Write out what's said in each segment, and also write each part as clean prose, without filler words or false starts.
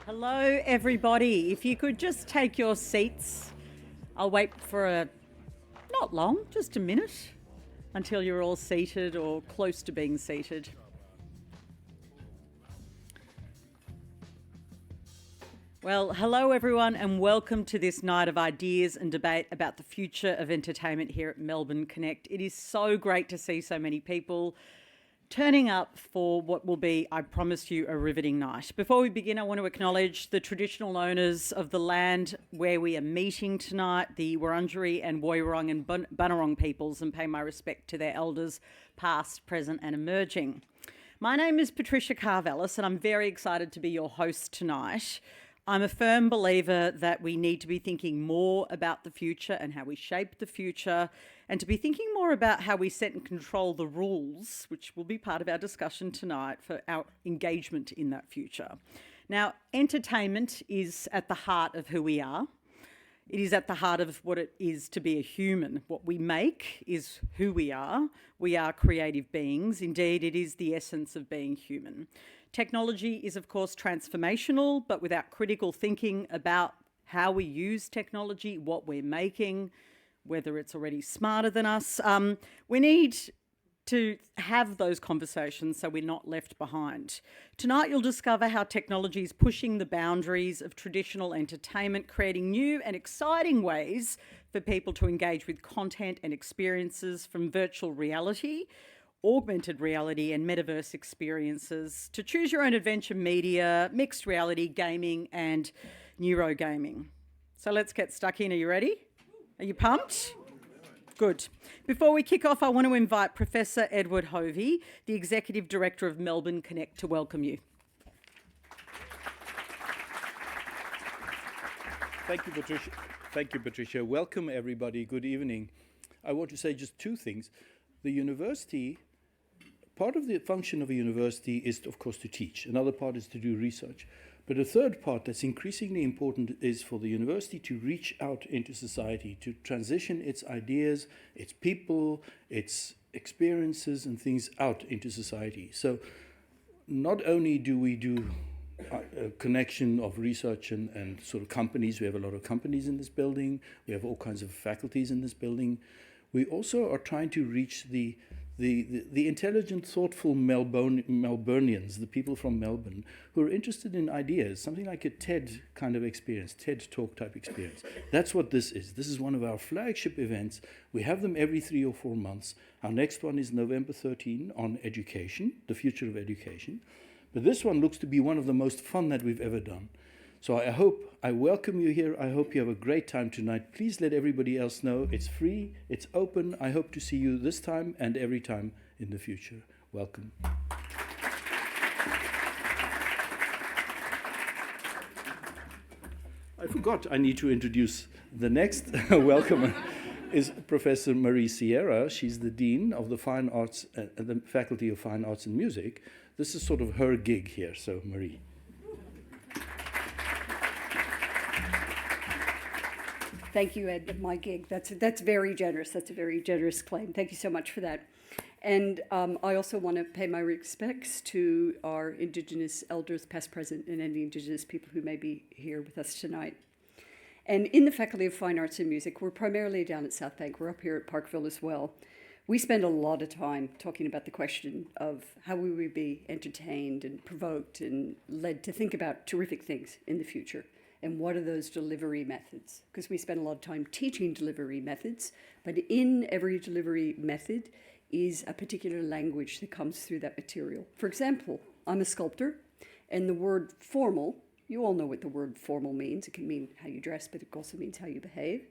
Hello, everybody. If you could just take your seats, I'll wait for not long, just a minute, until you're all seated or close to being seated. Well, hello everyone and welcome to this night of ideas and debate about the future of entertainment here at Melbourne Connect. It is so great to see so many people turning up for what will be, I promise you, a riveting night. Before we begin, I want to acknowledge the traditional owners of the land where we are meeting tonight, the Wurundjeri and Woiwurrung and Bunurong peoples, and pay my respect to their elders, past, present and emerging. My name is Patricia Carvelis and I'm very excited to be your host tonight. I'm a firm believer that we need to be thinking more about the future and how we shape the future, and to be thinking more about how we set and control the rules, which will be part of our discussion tonight for our engagement in that future. Now, entertainment is at the heart of who we are. It is at the heart of what it is to be a human. What we make is who we are. We are creative beings. Indeed, it is the essence of being human. Technology is, of course, transformational, but without critical thinking about how we use technology, what we're making, whether it's already smarter than us, we need to have those conversations so we're not left behind. Tonight you'll discover how technology is pushing the boundaries of traditional entertainment, creating new and exciting ways for people to engage with content and experiences, from virtual reality, augmented reality and metaverse experiences, to choose your own adventure media, mixed reality, gaming and neurogaming. So let's get stuck in. Are you ready? Are you pumped? Good. Before we kick off, I want to invite Professor Edward Hovey, the Executive Director of Melbourne Connect, to welcome you. Thank you, Patricia. Thank you, Patricia. Welcome, everybody. Good evening. I want to say just two things. The university, part of the function of a university is, of course, to teach. Another part is to do research. But a third part that's increasingly important is for the university to reach out into society, to transition its ideas, its people, its experiences and things out into society. So not only do we do a connection of research and sort of companies, we have a lot of companies in this building, we have all kinds of faculties in this building, we also are trying to reach the intelligent, thoughtful Melburnians, the people from Melbourne, who are interested in ideas, something like a TED kind of experience, TED Talk type experience. That's what this is. This is one of our flagship events. We have them every 3 or 4 months. Our next one is November 13 on education, the future of education. But this one looks to be one of the most fun that we've ever done. So I welcome you here. I hope you have a great time tonight. Please let everybody else know it's free, it's open. I hope to see you this time and every time in the future. Welcome. I forgot I need to introduce the next welcomer is Professor Marie Sierra. She's the Dean of the Fine Arts, the Faculty of Fine Arts and Music. This is sort of her gig here, so Marie. Thank you, Ed. My gig. That's very generous. That's a very generous claim. Thank you so much for that. And I also want to pay my respects to our Indigenous elders, past, present, and any Indigenous people who may be here with us tonight. And in the Faculty of Fine Arts and Music, we're primarily down at South Bank. We're up here at Parkville as well. We spend a lot of time talking about the question of how we would be entertained and provoked and led to think about terrific things in the future. And what are those delivery methods? Because we spend a lot of time teaching delivery methods, but in every delivery method is a particular language that comes through that material. For example, I'm a sculptor, and the word formal, you all know what the word formal means. It can mean how you dress, but it also means how you behave.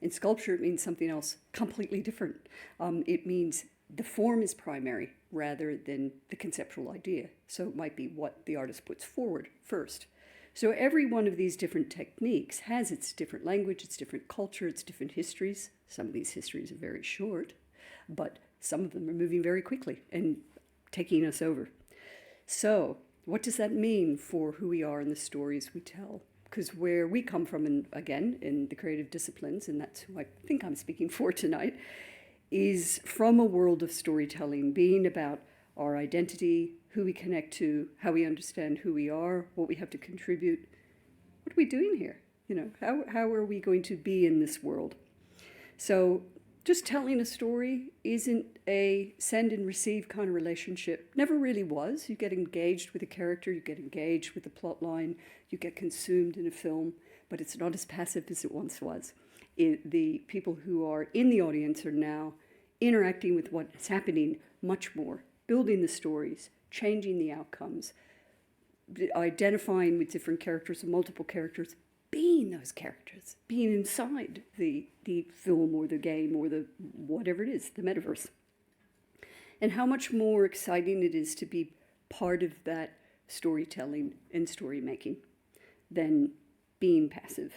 In sculpture, it means something else completely different. It means the form is primary rather than the conceptual idea. So it might be what the artist puts forward first. So every one of these different techniques has its different language, its different culture, its different histories. Some of these histories are very short, but some of them are moving very quickly and taking us over. So what does that mean for who we are and the stories we tell? Because where we come from, and again, in the creative disciplines, and that's who I think I'm speaking for tonight, is from a world of storytelling being about our identity, who we connect to, how we understand who we are, what we have to contribute. What are we doing here? You know, how are we going to be in this world? So just telling a story isn't a send and receive kind of relationship. Never really was. You get engaged with a character, you get engaged with the plot line, you get consumed in a film, but it's not as passive as it once was. The people who are in the audience are now interacting with what's happening much more, building the stories, changing the outcomes, identifying with different characters or multiple characters, being those characters, being inside the film or the game or the whatever it is, the metaverse. And how much more exciting it is to be part of that storytelling and story making than being passive.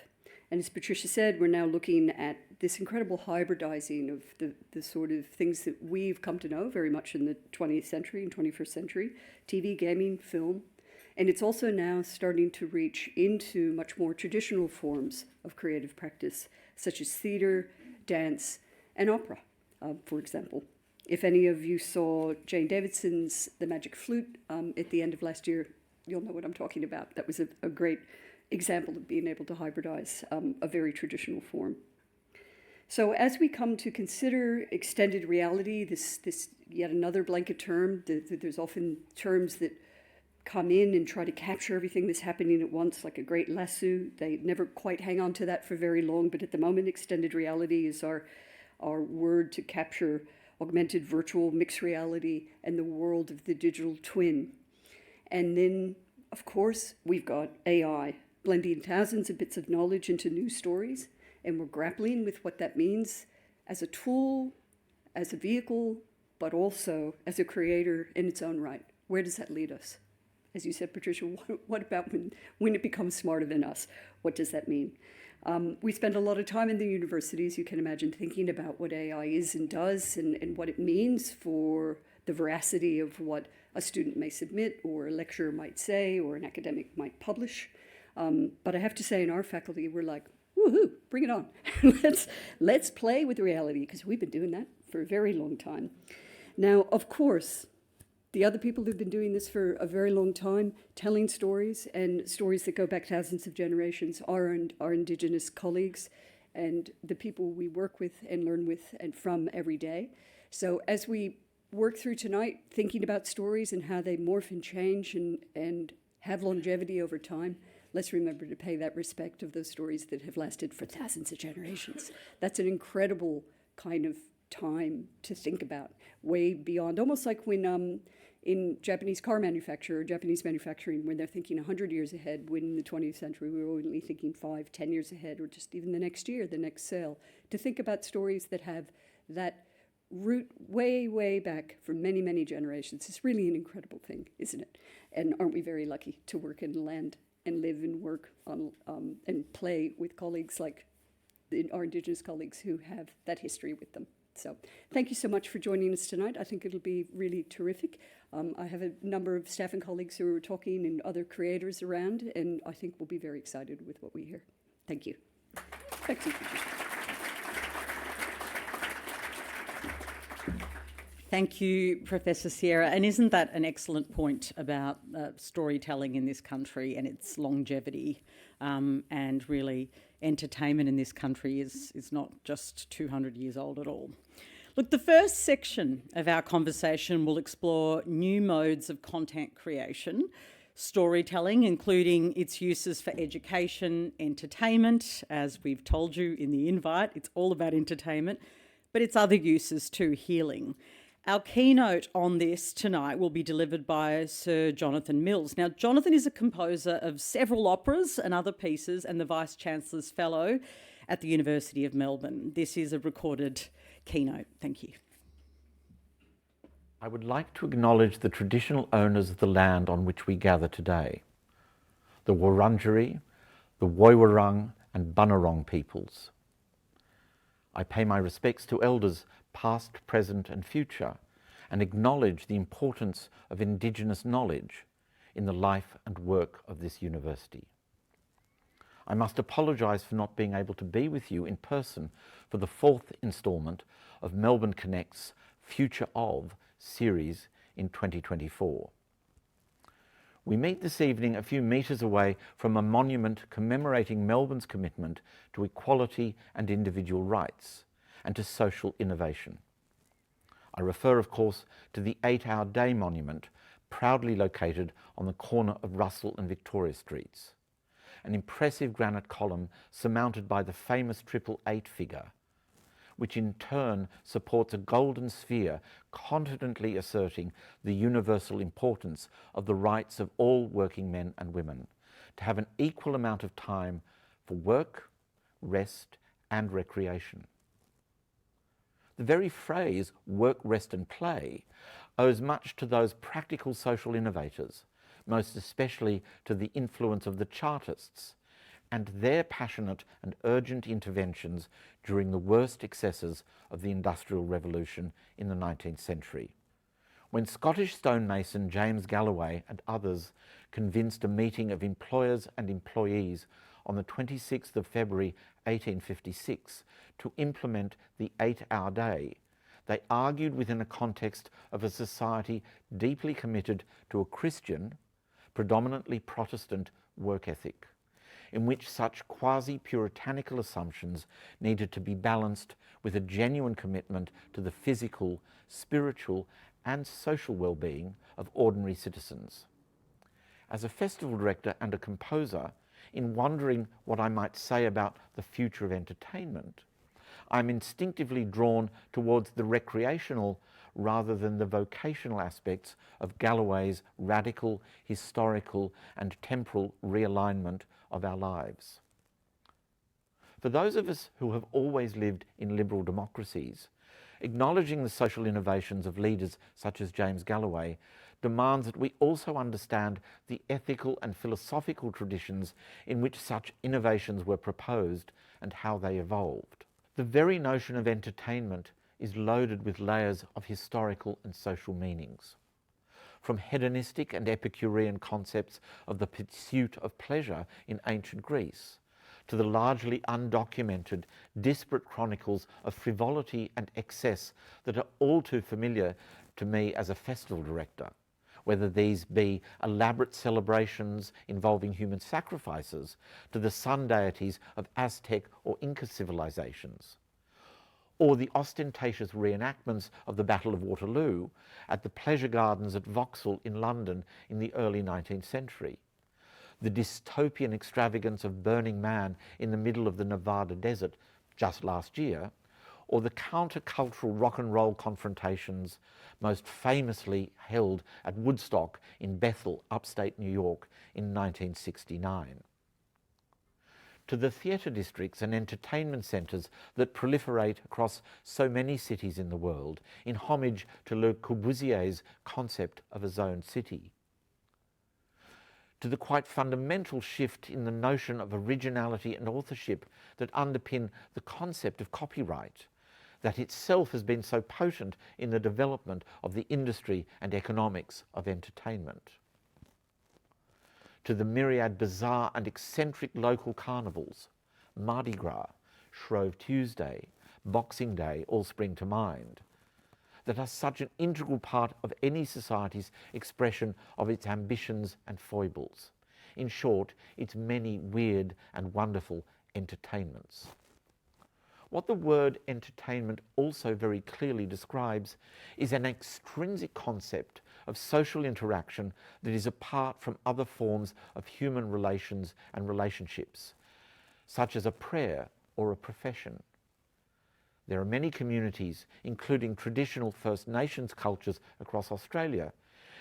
And as Patricia said, we're now looking at this incredible hybridizing of the sort of things that we've come to know very much in the 20th century and 21st century, TV, gaming, film. And it's also now starting to reach into much more traditional forms of creative practice, such as theater, dance, and opera, for example. If any of you saw Jane Davidson's The Magic Flute at the end of last year, you'll know what I'm talking about. That was a great example of being able to hybridize a very traditional form. So as we come to consider extended reality, this yet another blanket term, there's often terms that come in and try to capture everything that's happening at once, like a great lasso. They never quite hang on to that for very long, but at the moment, extended reality is our word to capture augmented, virtual, mixed reality and the world of the digital twin. And then, of course, we've got AI, blending thousands of bits of knowledge into new stories, and we're grappling with what that means as a tool, as a vehicle, but also as a creator in its own right. Where does that lead us? As you said, Patricia, what about when it becomes smarter than us? What does that mean? We spend a lot of time in the universities, you can imagine, thinking about what AI is and does and what it means for the veracity of what a student may submit or a lecturer might say or an academic might publish. But I have to say in our faculty, we're like, woohoo, bring it on. let's play with reality, because we've been doing that for a very long time. Now, of course, the other people who've been doing this for a very long time, telling stories and stories that go back thousands of generations, are our Indigenous colleagues and the people we work with and learn with and from every day. So as we work through tonight, thinking about stories and how they morph and change and have longevity over time, let's remember to pay that respect of those stories that have lasted for thousands of generations. That's an incredible kind of time to think about, way beyond, almost like when in Japanese car manufacture or Japanese manufacturing, when they're thinking 100 years ahead, when in the 20th century we were only thinking 5, 10 years ahead, or just even the next year, the next sale. To think about stories that have that root way, way back for many, many generations is really an incredible thing, isn't it? And aren't we very lucky to work and land and live and work on and play with colleagues like our Indigenous colleagues who have that history with them. So thank you so much for joining us tonight. I think it'll be really terrific. I have a number of staff and colleagues who are talking and other creators around, and I think we'll be very excited with what we hear. Thank you. Back to you, Patricia. Thank you, Professor Sierra. And isn't that an excellent point about storytelling in this country and its longevity? And really, entertainment in this country is not just 200 years old at all. Look, the first section of our conversation will explore new modes of content creation, storytelling, including its uses for education, entertainment. As we've told you in the invite, it's all about entertainment, but its other uses too, healing. Our keynote on this tonight will be delivered by Sir Jonathan Mills. Now, Jonathan is a composer of several operas and other pieces and the Vice-Chancellor's Fellow at the University of Melbourne. This is a recorded keynote. Thank you. I would like to acknowledge the traditional owners of the land on which we gather today, the Wurundjeri, the Woiwurrung and Bunurong peoples. I pay my respects to elders past, present and future, and acknowledge the importance of Indigenous knowledge in the life and work of this university. I must apologise for not being able to be with you in person for the 4th instalment of Melbourne Connect's Future of series in 2024. We meet this evening a few metres away from a monument commemorating Melbourne's commitment to equality and individual rights and to social innovation. I refer, of course, to the 8-Hour Day monument, proudly located on the corner of Russell and Victoria Streets. An impressive granite column surmounted by the famous 888 figure, which in turn supports a golden sphere confidently asserting the universal importance of the rights of all working men and women to have an equal amount of time for work, rest, and recreation. The very phrase work, rest and play owes much to those practical social innovators, most especially to the influence of the Chartists and their passionate and urgent interventions during the worst excesses of the Industrial Revolution in the 19th century. When Scottish stonemason James Galloway and others convinced a meeting of employers and employees on the 26th of February 1856 to implement the 8-hour day, they argued within a context of a society deeply committed to a Christian, predominantly Protestant work ethic, in which such quasi-puritanical assumptions needed to be balanced with a genuine commitment to the physical, spiritual, and social well-being of ordinary citizens. As a festival director and a composer, in wondering what I might say about the future of entertainment, I'm instinctively drawn towards the recreational rather than the vocational aspects of Galloway's radical, historical, and temporal realignment of our lives. For those of us who have always lived in liberal democracies, acknowledging the social innovations of leaders such as James Galloway demands that we also understand the ethical and philosophical traditions in which such innovations were proposed and how they evolved. The very notion of entertainment is loaded with layers of historical and social meanings. From hedonistic and Epicurean concepts of the pursuit of pleasure in ancient Greece, to the largely undocumented, disparate chronicles of frivolity and excess that are all too familiar to me as a festival director, whether these be elaborate celebrations involving human sacrifices to the sun deities of Aztec or Inca civilizations, or the ostentatious reenactments of the Battle of Waterloo at the pleasure gardens at Vauxhall in London in the early 19th century, the dystopian extravagance of Burning Man in the middle of the Nevada desert just last year, or the countercultural rock and roll confrontations most famously held at Woodstock in Bethel, upstate New York in 1969. To the theatre districts and entertainment centres that proliferate across so many cities in the world in homage to Le Corbusier's concept of a zoned city. To the quite fundamental shift in the notion of originality and authorship that underpin the concept of copyright, that itself has been so potent in the development of the industry and economics of entertainment. To the myriad bizarre and eccentric local carnivals, Mardi Gras, Shrove Tuesday, Boxing Day all spring to mind, that are such an integral part of any society's expression of its ambitions and foibles. In short, its many weird and wonderful entertainments. What the word entertainment also very clearly describes is an extrinsic concept of social interaction that is apart from other forms of human relations and relationships, such as a prayer or a profession. There are many communities, including traditional First Nations cultures across Australia,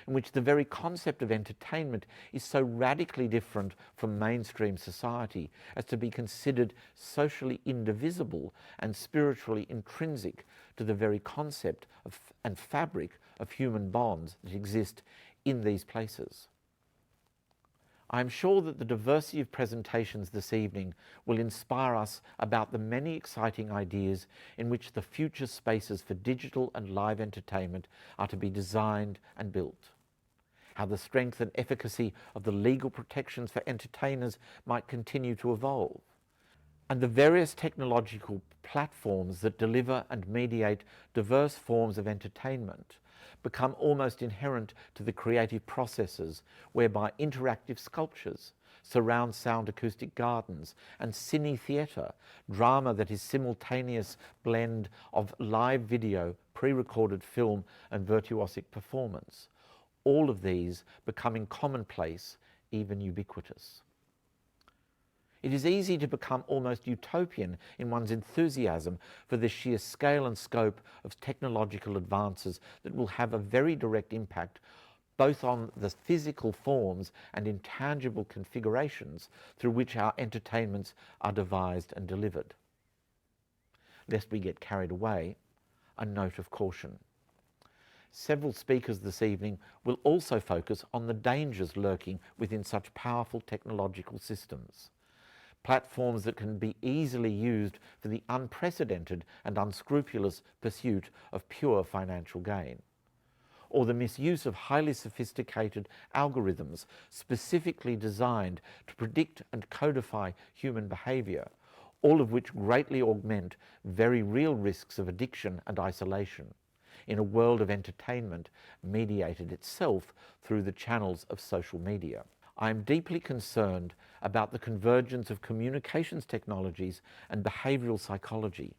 in which the very concept of entertainment is so radically different from mainstream society as to be considered socially indivisible and spiritually intrinsic to the very concept of, and fabric of human bonds that exist in these places. I am sure that the diversity of presentations this evening will inspire us about the many exciting ideas in which the future spaces for digital and live entertainment are to be designed and built. How the strength and efficacy of the legal protections for entertainers might continue to evolve, and the various technological platforms that deliver and mediate diverse forms of entertainment become almost inherent to the creative processes whereby interactive sculptures, surround sound acoustic gardens, and cine theatre, drama that is simultaneous blend of live video, pre-recorded film and virtuosic performance, all of these becoming commonplace, even ubiquitous. It is easy to become almost utopian in one's enthusiasm for the sheer scale and scope of technological advances that will have a very direct impact both on the physical forms and intangible configurations through which our entertainments are devised and delivered. Lest we get carried away, a note of caution. Several speakers this evening will also focus on the dangers lurking within such powerful technological systems. Platforms that can be easily used for the unprecedented and unscrupulous pursuit of pure financial gain, or the misuse of highly sophisticated algorithms specifically designed to predict and codify human behaviour, all of which greatly augment very real risks of addiction and isolation in a world of entertainment mediated itself through the channels of social media. I am deeply concerned about the convergence of communications technologies and behavioural psychology,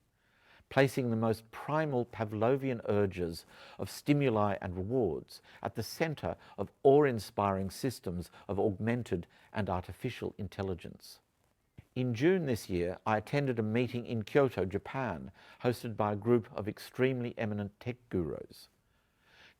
placing the most primal Pavlovian urges of stimuli and rewards at the centre of awe-inspiring systems of augmented and artificial intelligence. In June this year, I attended a meeting in Kyoto, Japan, hosted by a group of extremely eminent tech gurus.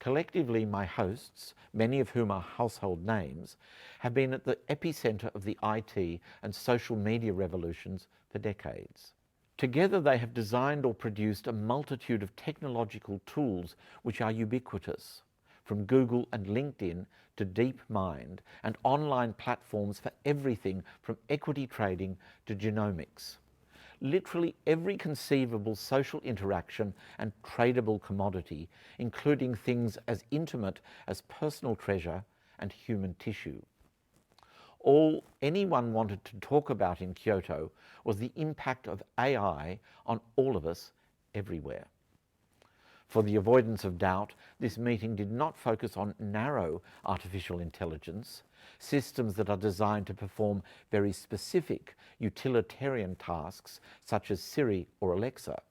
Collectively, my hosts, many of whom are household names, have been at the epicentre of the IT and social media revolutions for decades. Together, they have designed or produced a multitude of technological tools which are ubiquitous, from Google and LinkedIn to DeepMind and online platforms for everything from equity trading to genomics. Literally every conceivable social interaction and tradable commodity, including things as intimate as personal treasure and human tissue. All anyone wanted to talk about in Kyoto was the impact of AI on all of us everywhere. For the avoidance of doubt, this meeting did not focus on narrow artificial intelligence, systems that are designed to perform very specific utilitarian tasks such as Siri or Alexa.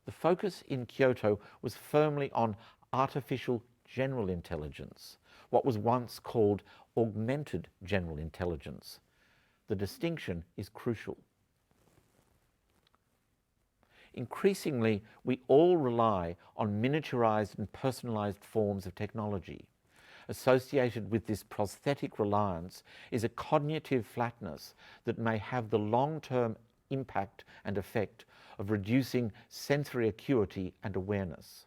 The focus in Kyoto was firmly on artificial general intelligence, what was once called augmented general intelligence. The distinction is crucial. Increasingly, we all rely on miniaturized and personalized forms of technology. Associated with this prosthetic reliance is a cognitive flatness that may have the long-term impact and effect of reducing sensory acuity and awareness.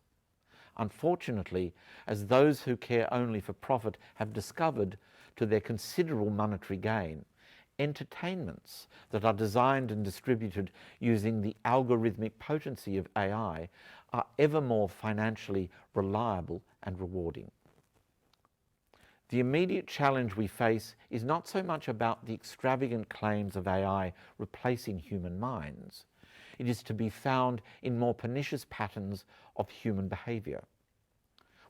Unfortunately, as those who care only for profit have discovered to their considerable monetary gain, entertainments that are designed and distributed using the algorithmic potency of AI are ever more financially reliable and rewarding. The immediate challenge we face is not so much about the extravagant claims of AI replacing human minds. It is to be found in more pernicious patterns of human behaviour.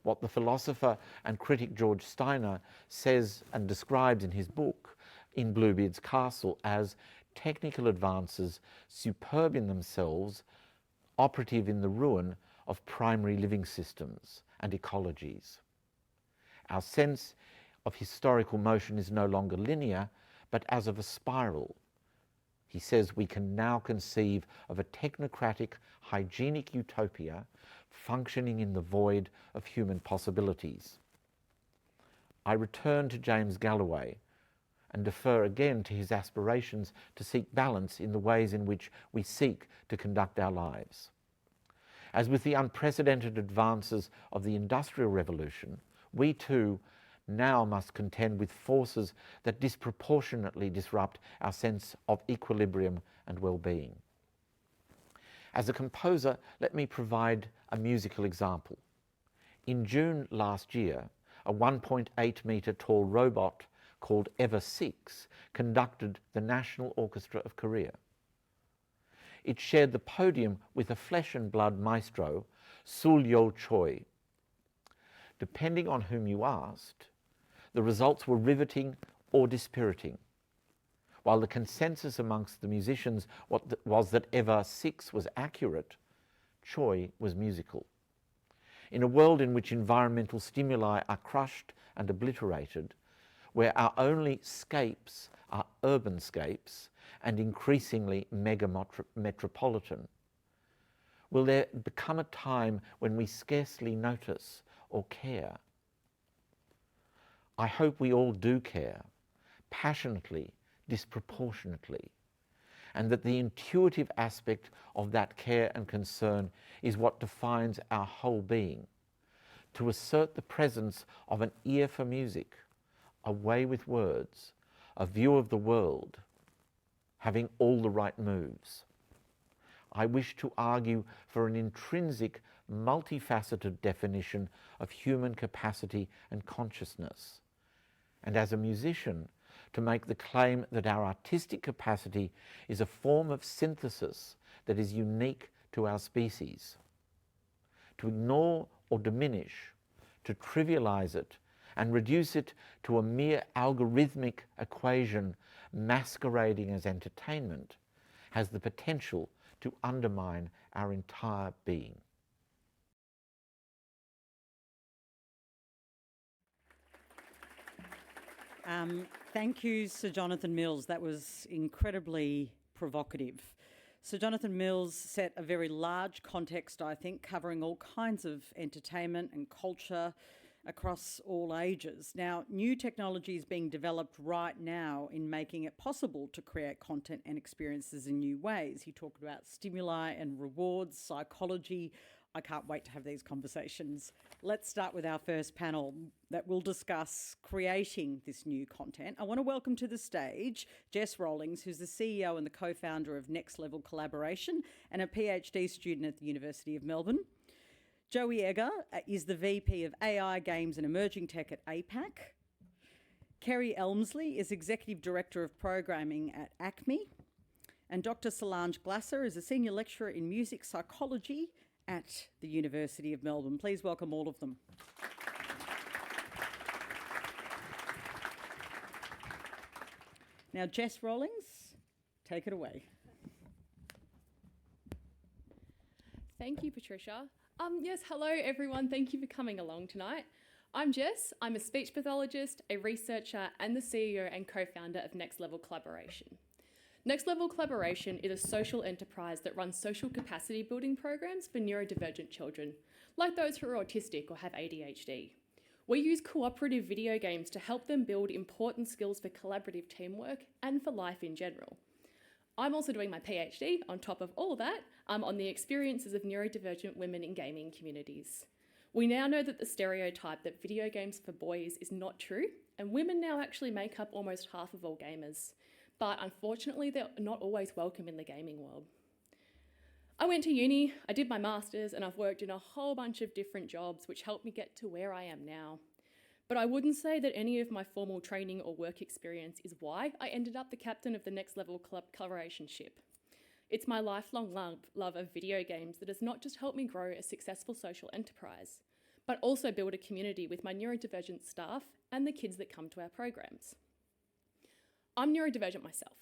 What the philosopher and critic George Steiner says and describes in his book, In Bluebeard's Castle, as technical advances superb in themselves, operative in the ruin of primary living systems and ecologies. Our sense of historical motion is no longer linear, but as of a spiral. He says we can now conceive of a technocratic, hygienic utopia functioning in the void of human possibilities. I return to James Galloway and defer again to his aspirations to seek balance in the ways in which we seek to conduct our lives. As with the unprecedented advances of the Industrial Revolution, we too now must contend with forces that disproportionately disrupt our sense of equilibrium and well-being. As a composer, let me provide a musical example. In June last year, a 1.8 metre tall robot called Ever 6 conducted the National Orchestra of Korea. It shared the podium with a flesh and blood maestro, Sul Yo Choi. Depending on whom you asked, the results were riveting or dispiriting. While the consensus amongst the musicians was that Ever 6 was accurate, Choi was musical. In a world in which environmental stimuli are crushed and obliterated, where our only scapes are urban scapes and increasingly metropolitan, will there become a time when we scarcely notice or care? I hope we all do care, passionately, disproportionately, and that the intuitive aspect of that care and concern is what defines our whole being. To assert the presence of an ear for music, a way with words, a view of the world, having all the right moves. I wish to argue for an intrinsic, multifaceted definition of human capacity and consciousness, and as a musician, to make the claim that our artistic capacity is a form of synthesis that is unique to our species. To ignore or diminish, to trivialize it, and reduce it to a mere algorithmic equation masquerading as entertainment has the potential to undermine our entire being. Thank you, Sir Jonathan Mills. That was incredibly provocative. Sir Jonathan Mills set a very large context, I think, covering all kinds of entertainment and culture across all ages. Now, new technology is being developed right now in making it possible to create content and experiences in new ways. He talked about stimuli and rewards, psychology. I can't wait to have these conversations. Let's start with our first panel that will discuss creating this new content. I want to welcome to the stage Jess Rawlings, who's the CEO and the co-founder of Next Level Collaboration and a PhD student at the University of Melbourne. Joey Egger is the VP of AI, Games and Emerging Tech at APAC. Kerry Elmsley is Executive Director of Programming at ACME. And Dr. Solange Glasser is a Senior Lecturer in Music Psychology at the University of Melbourne. Please welcome all of them. Now, Jess Rawlings, take it away. Thank you, Patricia. Yes, hello everyone. Thank you for coming along tonight. I'm Jess. I'm a speech pathologist, a researcher, and the CEO and co-founder of Next Level Collaboration. Next Level Collaboration is a social enterprise that runs social capacity building programs for neurodivergent children, like those who are autistic or have ADHD. We use cooperative video games to help them build important skills for collaborative teamwork and for life in general. I'm also doing my PhD on top of all that on the experiences of neurodivergent women in gaming communities. We now know that the stereotype that video games for boys is not true, and women now actually make up almost half of all gamers. But unfortunately, they're not always welcome in the gaming world. I went to uni, I did my master's, and I've worked in a whole bunch of different jobs which helped me get to where I am now. But I wouldn't say that any of my formal training or work experience is why I ended up the captain of the Next Level Collaboration ship. It's my lifelong love of video games that has not just helped me grow a successful social enterprise, but also build a community with my neurodivergent staff and the kids that come to our programs. I'm neurodivergent myself,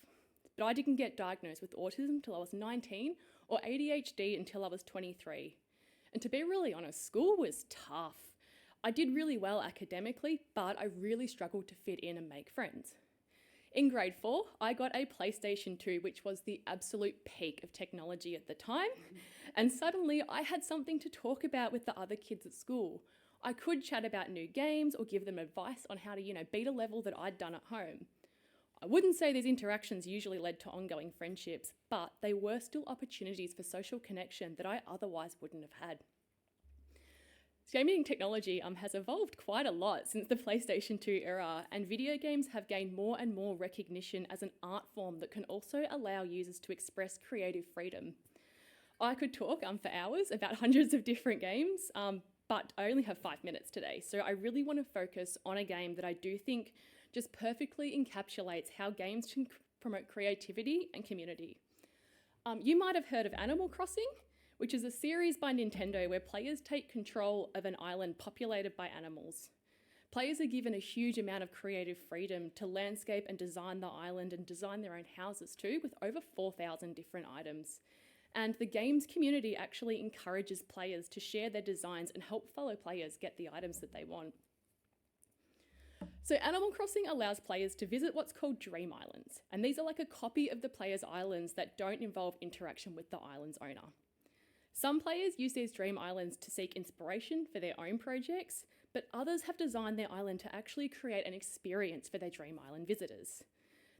but I didn't get diagnosed with autism until I was 19 or ADHD until I was 23. And to be really honest, school was tough. I did really well academically, but I really struggled to fit in and make friends. In grade 4, I got a PlayStation 2, which was the absolute peak of technology at the time. And suddenly I had something to talk about with the other kids at school. I could chat about new games or give them advice on how to, beat a level that I'd done at home. I wouldn't say these interactions usually led to ongoing friendships, but they were still opportunities for social connection that I otherwise wouldn't have had. Gaming technology has evolved quite a lot since the PlayStation 2 era, and video games have gained more and more recognition as an art form that can also allow users to express creative freedom. I could talk for hours about hundreds of different games, but I only have 5 minutes today, so I really want to focus on a game that I do think just perfectly encapsulates how games can promote creativity and community. You might have heard of Animal Crossing. which is a series by Nintendo where players take control of an island populated by animals. Players are given a huge amount of creative freedom to landscape and design the island and design their own houses too, with over 4,000 different items. And the game's community actually encourages players to share their designs and help fellow players get the items that they want. So Animal Crossing allows players to visit what's called Dream Islands, and these are like a copy of the player's islands that don't involve interaction with the island's owner. Some players use these dream islands to seek inspiration for their own projects, but others have designed their island to actually create an experience for their dream island visitors.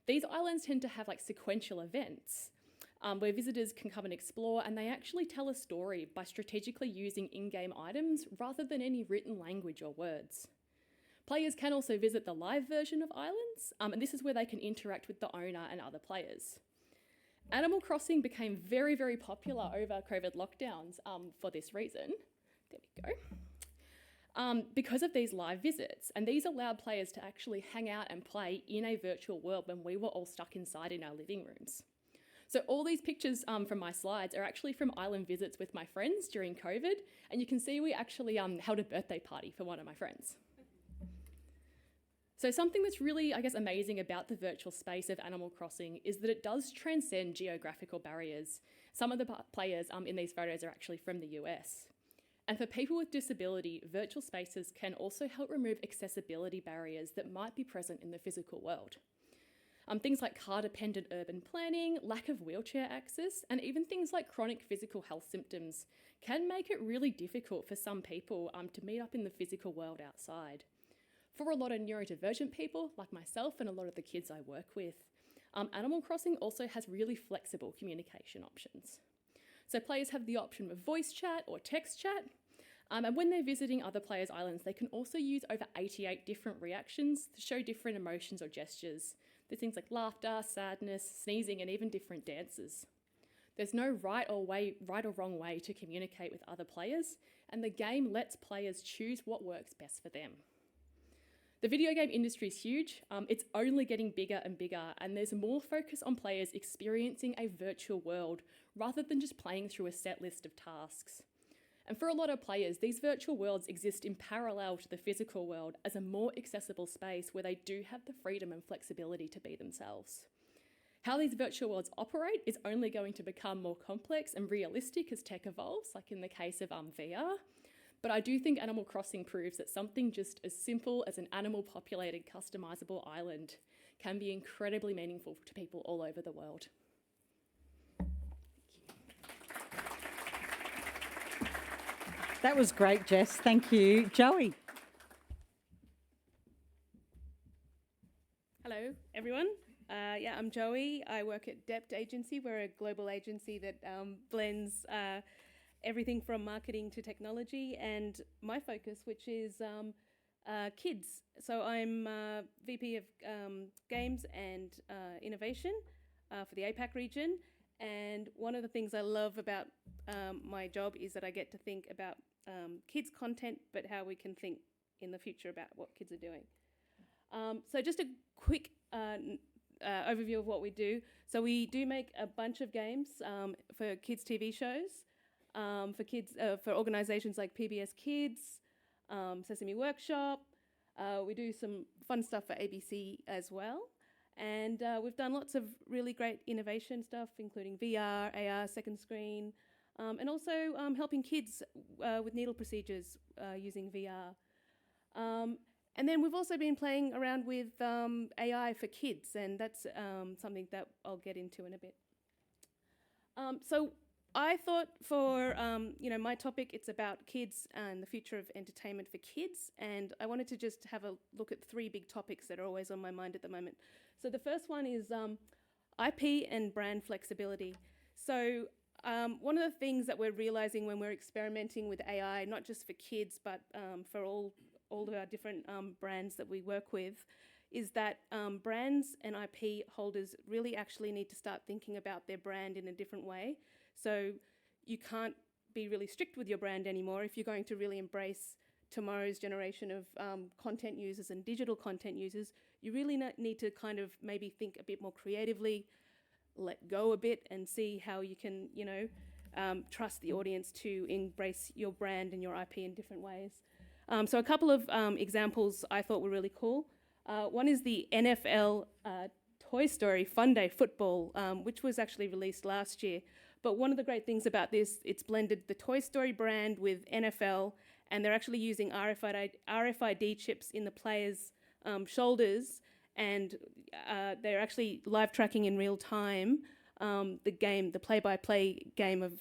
These islands tend to have like sequential events where visitors can come and explore, and they actually tell a story by strategically using in-game items rather than any written language or words. Players can also visit the live version of islands, and this is where they can interact with the owner and other players. Animal Crossing became very, very popular over COVID lockdowns for this reason. There we go. Because of these live visits, and these allowed players to actually hang out and play in a virtual world when we were all stuck inside in our living rooms. So all these pictures from my slides are actually from island visits with my friends during COVID, and you can see we actually held a birthday party for one of my friends. So something that's really, I guess, amazing about the virtual space of Animal Crossing is that it does transcend geographical barriers. Some of the players in these photos are actually from the US. And for people with disability, virtual spaces can also help remove accessibility barriers that might be present in the physical world. Things like car-dependent urban planning, lack of wheelchair access, and even things like chronic physical health symptoms can make it really difficult for some people to meet up in the physical world outside. For a lot of neurodivergent people, like myself and a lot of the kids I work with, Animal Crossing also has really flexible communication options. So players have the option of voice chat or text chat, and when they're visiting other players' islands, they can also use over 88 different reactions to show different emotions or gestures. There's things like laughter, sadness, sneezing, and even different dances. There's no right or wrong way to communicate with other players, and the game lets players choose what works best for them. The video game industry is huge, it's only getting bigger and bigger, and there's more focus on players experiencing a virtual world rather than just playing through a set list of tasks. And for a lot of players, these virtual worlds exist in parallel to the physical world as a more accessible space where they do have the freedom and flexibility to be themselves. How these virtual worlds operate is only going to become more complex and realistic as tech evolves, like in the case of VR. But I do think Animal Crossing proves that something just as simple as an animal-populated customisable island can be incredibly meaningful to people all over the world. That was great, Jess. Thank you. Joey. Hello, everyone. I'm Joey. I work at Dept Agency. We're a global agency that blends everything from marketing to technology, and my focus, which is kids. So I'm VP of Games and Innovation for the APAC region, and one of the things I love about my job is that I get to think about kids' content, but how we can think in the future about what kids are doing. So just a quick overview of what we do. So we do make a bunch of games for kids' TV shows, for organisations like PBS Kids, Sesame Workshop. We do some fun stuff for ABC as well. And we've done lots of really great innovation stuff, including VR, AR, second screen, and also helping kids with needle procedures using VR. And then we've also been playing around with AI for kids, and that's something that I'll get into in a bit. So I thought for my topic, it's about kids and the future of entertainment for kids, and I wanted to just have a look at three big topics that are always on my mind at the moment. So the first one is IP and brand flexibility. So one of the things that we're realizing when we're experimenting with AI, not just for kids, but for all of our different brands that we work with, is that brands and IP holders really actually need to start thinking about their brand in a different way. So you can't be really strict with your brand anymore if you're going to really embrace tomorrow's generation of content users and digital content users. You really need to kind of maybe think a bit more creatively, let go a bit, and see how you can, trust the audience to embrace your brand and your IP in different ways. So a couple of examples I thought were really cool. One is the NFL Toy Story Fun Day Football, which was actually released last year. But one of the great things about this, it's blended the Toy Story brand with NFL, and they're actually using RFID chips in the players' shoulders, and they're actually live tracking in real time the play-by-play game of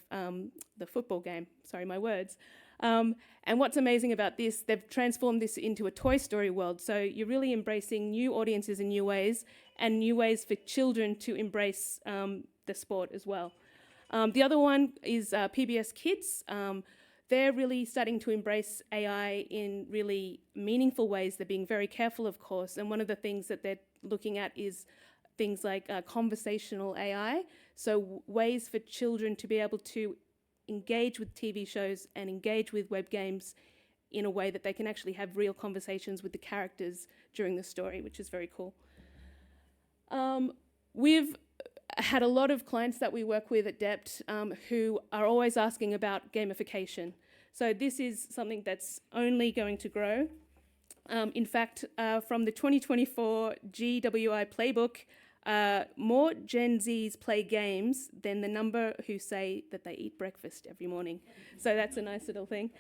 the football game. Sorry, my words. And what's amazing about this, they've transformed this into a Toy Story world. So you're really embracing new audiences in new ways, and new ways for children to embrace the sport as well. The other one is PBS Kids. They're really starting to embrace AI in really meaningful ways. They're being very careful, of course, and one of the things that they're looking at is things like conversational AI, so ways for children to be able to engage with TV shows and engage with web games in a way that they can actually have real conversations with the characters during the story, which is very cool. We've had a lot of clients that we work with at Dept who are always asking about gamification. So this is something that's only going to grow. In fact, from the 2024 GWI playbook, more Gen Zs play games than the number who say that they eat breakfast every morning. So that's a nice little thing.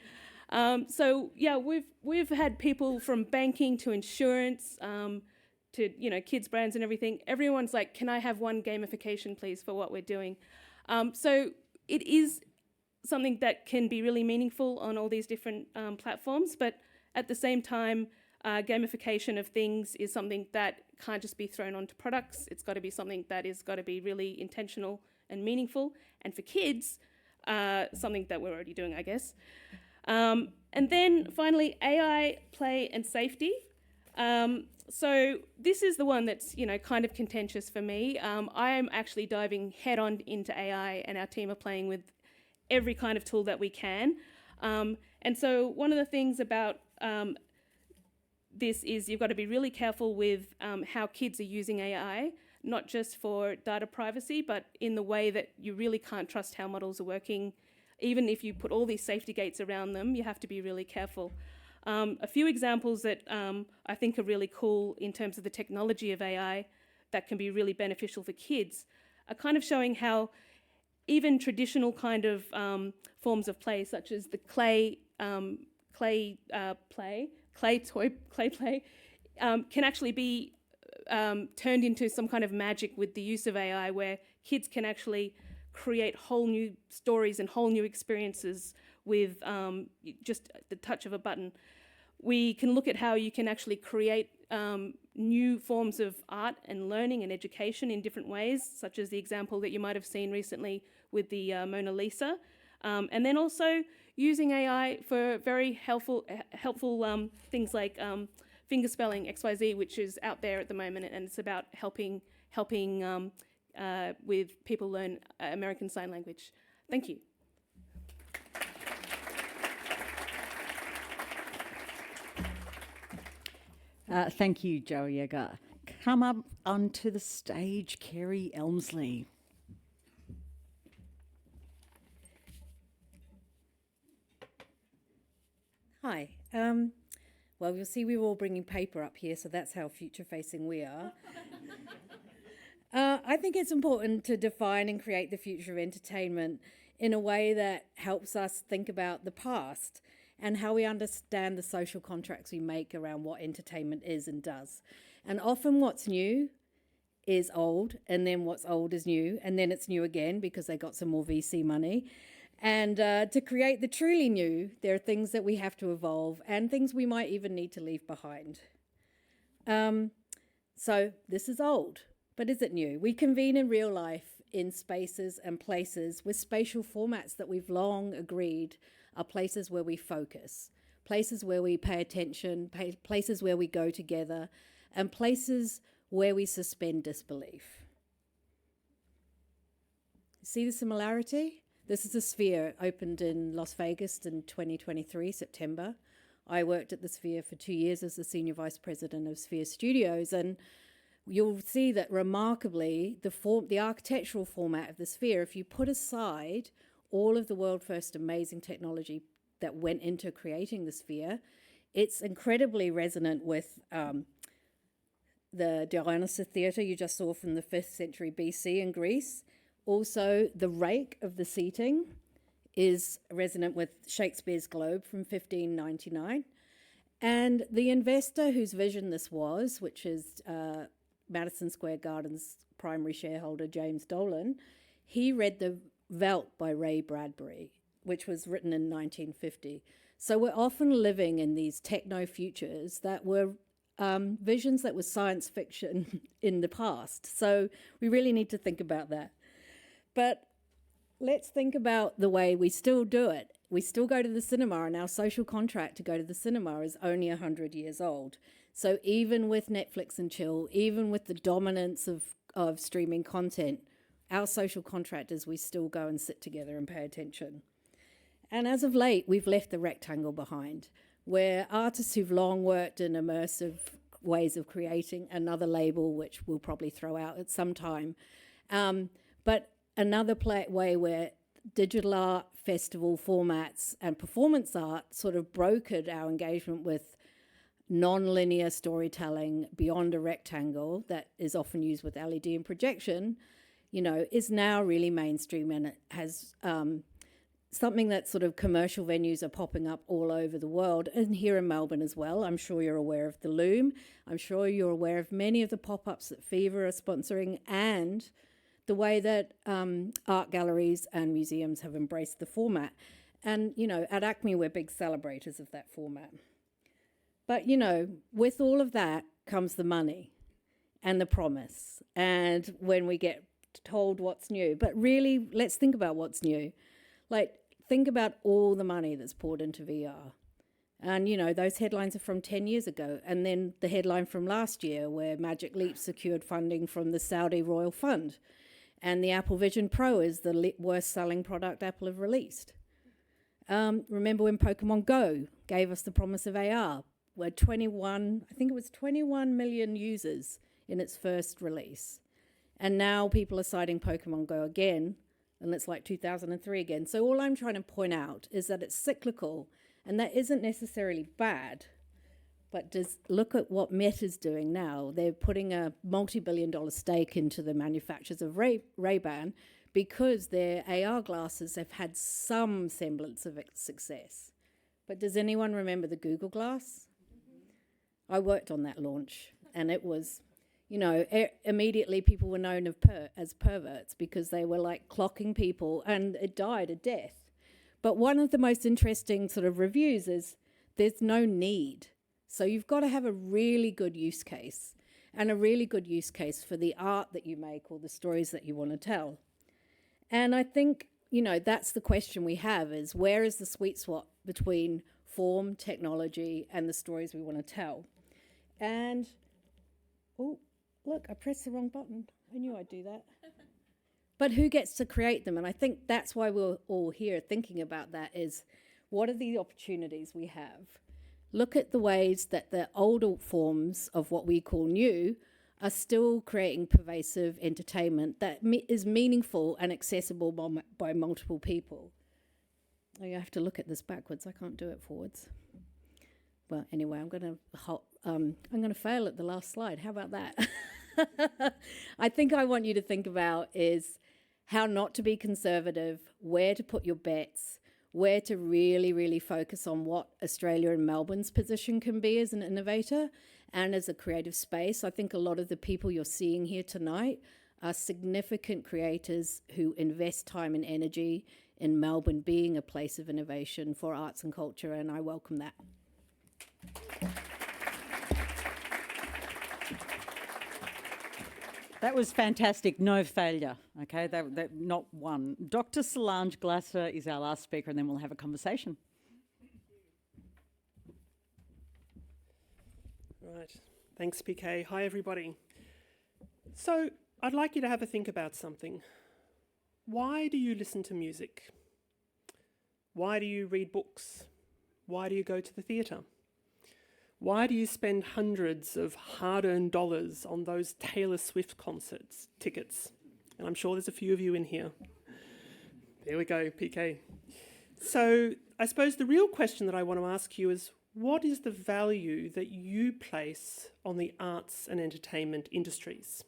So yeah, we've had people from banking to insurance to kids brands and everything. Everyone's like, can I have one gamification please for what we're doing? So it is something that can be really meaningful on all these different platforms, but at the same time, gamification of things is something that can't just be thrown onto products. It's got to be something that is got to be really intentional and meaningful. And for kids, something that we're already doing, I guess. And then finally, AI, play and safety. So this is the one that's kind of contentious for me. I am actually diving head on into AI, and our team are playing with every kind of tool that we can. And so one of the things about this is you've got to be really careful with how kids are using AI, not just for data privacy, but in the way that you really can't trust how models are working. Even if you put all these safety gates around them, you have to be really careful. A few examples that I think are really cool in terms of the technology of AI that can be really beneficial for kids are kind of showing how even traditional kind of forms of play, such as the clay play, can actually be turned into some kind of magic with the use of AI, where kids can actually create whole new stories and whole new experiences with just the touch of a button. We can look at how you can actually create new forms of art and learning and education in different ways, such as the example that you might have seen recently with the Mona Lisa. And then also using AI for very helpful things like finger spelling XYZ, which is out there at the moment, and it's about helping with people learn American Sign Language. Thank you. Thank you, Joey Yeager. Come up onto the stage, Kerry Elmsley. Hi. Well, you'll see we're all bringing paper up here, so that's how future-facing we are. I think it's important to define and create the future of entertainment in a way that helps us think about the past and how we understand the social contracts we make around what entertainment is and does. And often what's new is old, and then what's old is new, and then it's new again because they got some more VC money. And to create the truly new, there are things that we have to evolve and things we might even need to leave behind. So this is old, but is it new? We convene in real life in spaces and places with spatial formats that we've long agreed are places where we focus, places where we pay attention, places where we go together, and places where we suspend disbelief. See the similarity? This is a Sphere, opened in Las Vegas in 2023, September. I worked at the Sphere for 2 years as the Senior Vice President of Sphere Studios, and you'll see that remarkably, the architectural format of the Sphere, if you put aside all of the world first amazing technology that went into creating the sphere. It's incredibly resonant with the Dionysus theatre you just saw from the 5th century BC in Greece. Also, the rake of the seating is resonant with Shakespeare's Globe from 1599. And the investor whose vision this was, which is Madison Square Garden's primary shareholder, James Dolan, he read the Veldt by Ray Bradbury, which was written in 1950. So we're often living in these techno futures that were visions that were science fiction in the past. So we really need to think about that. But let's think about the way we still do it. We still go to the cinema, and our social contract to go to the cinema is only 100 years old. So even with Netflix and chill, even with the dominance of streaming content, our social contract is we still go and sit together and pay attention. And as of late, we've left the rectangle behind, where artists who've long worked in immersive ways of creating another label, which we'll probably throw out at some time, but another way where digital art, festival formats, and performance art sort of brokered our engagement with non-linear storytelling beyond a rectangle that is often used with LED and projection, is now really mainstream, and it has something that sort of commercial venues are popping up all over the world, and here in Melbourne as well. I'm sure you're aware of the Loom. I'm sure you're aware of many of the pop-ups that Fever are sponsoring, and the way that art galleries and museums have embraced the format. And, at Acme, we're big celebrators of that format. But, with all of that comes the money and the promise, and when we get told what's new. But really, let's think about what's new. Think about all the money that's poured into VR. And, those headlines are from 10 years ago. And then the headline from last year where Magic Leap secured funding from the Saudi Royal Fund. And the Apple Vision Pro is the worst selling product Apple have released. Remember when Pokemon Go gave us the promise of AR? Where 21 million users in its first release. And now people are citing Pokemon Go again, and it's like 2003 again. So all I'm trying to point out is that it's cyclical, and that isn't necessarily bad. But look at what Meta's doing now. They're putting a multi-billion-dollar stake into the manufacturers of Ray-Ban because their AR glasses have had some semblance of success. But does anyone remember the Google Glass? I worked on that launch, and it was, immediately people were known as perverts because they were clocking people, and it died a death. But one of the most interesting sort of reviews is there's no need. So you've got to have a really good use case, and a really good use case for the art that you make or the stories that you want to tell. And I think, that's the question we have is where is the sweet spot between form, technology, and the stories we want to tell? And, oh, look, I pressed the wrong button. I knew I'd do that. But who gets to create them? And I think that's why we're all here thinking about that is what are the opportunities we have? Look at the ways that the older forms of what we call new are still creating pervasive entertainment that is meaningful and accessible by multiple people. Oh, you have to look at this backwards. I can't do it forwards. Well, anyway, I'm going to fail at the last slide. How about that? I think I want you to think about is how not to be conservative, where to put your bets, where to really, really focus on what Australia and Melbourne's position can be as an innovator and as a creative space. I think a lot of the people you're seeing here tonight are significant creators who invest time and energy in Melbourne being a place of innovation for arts and culture, and I welcome that. That was fantastic. No failure. Okay, that not one. Dr. Solange Glasser is our last speaker, and then we'll have a conversation. Right. Thanks, PK. Hi, everybody. So I'd like you to have a think about something. Why do you listen to music? Why do you read books? Why do you go to the theatre? Why do you spend hundreds of hard-earned dollars on those Taylor Swift concerts tickets? And I'm sure there's a few of you in here. There we go, PK. So I suppose the real question that I want to ask you is, what is the value that you place on the arts and entertainment industries?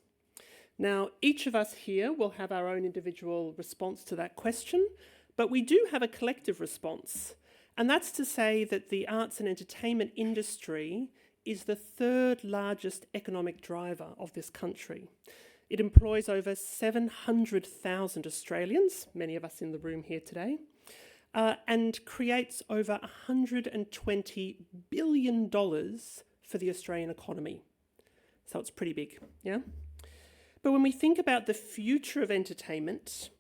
Now, each of us here will have our own individual response to that question, but we do have a collective response. And that's to say that the arts and entertainment industry is the third largest economic driver of this country. It employs over 700,000 Australians, many of us in the room here today, and creates over $120 billion for the Australian economy. So it's pretty big, yeah? But when we think about the future of entertainment,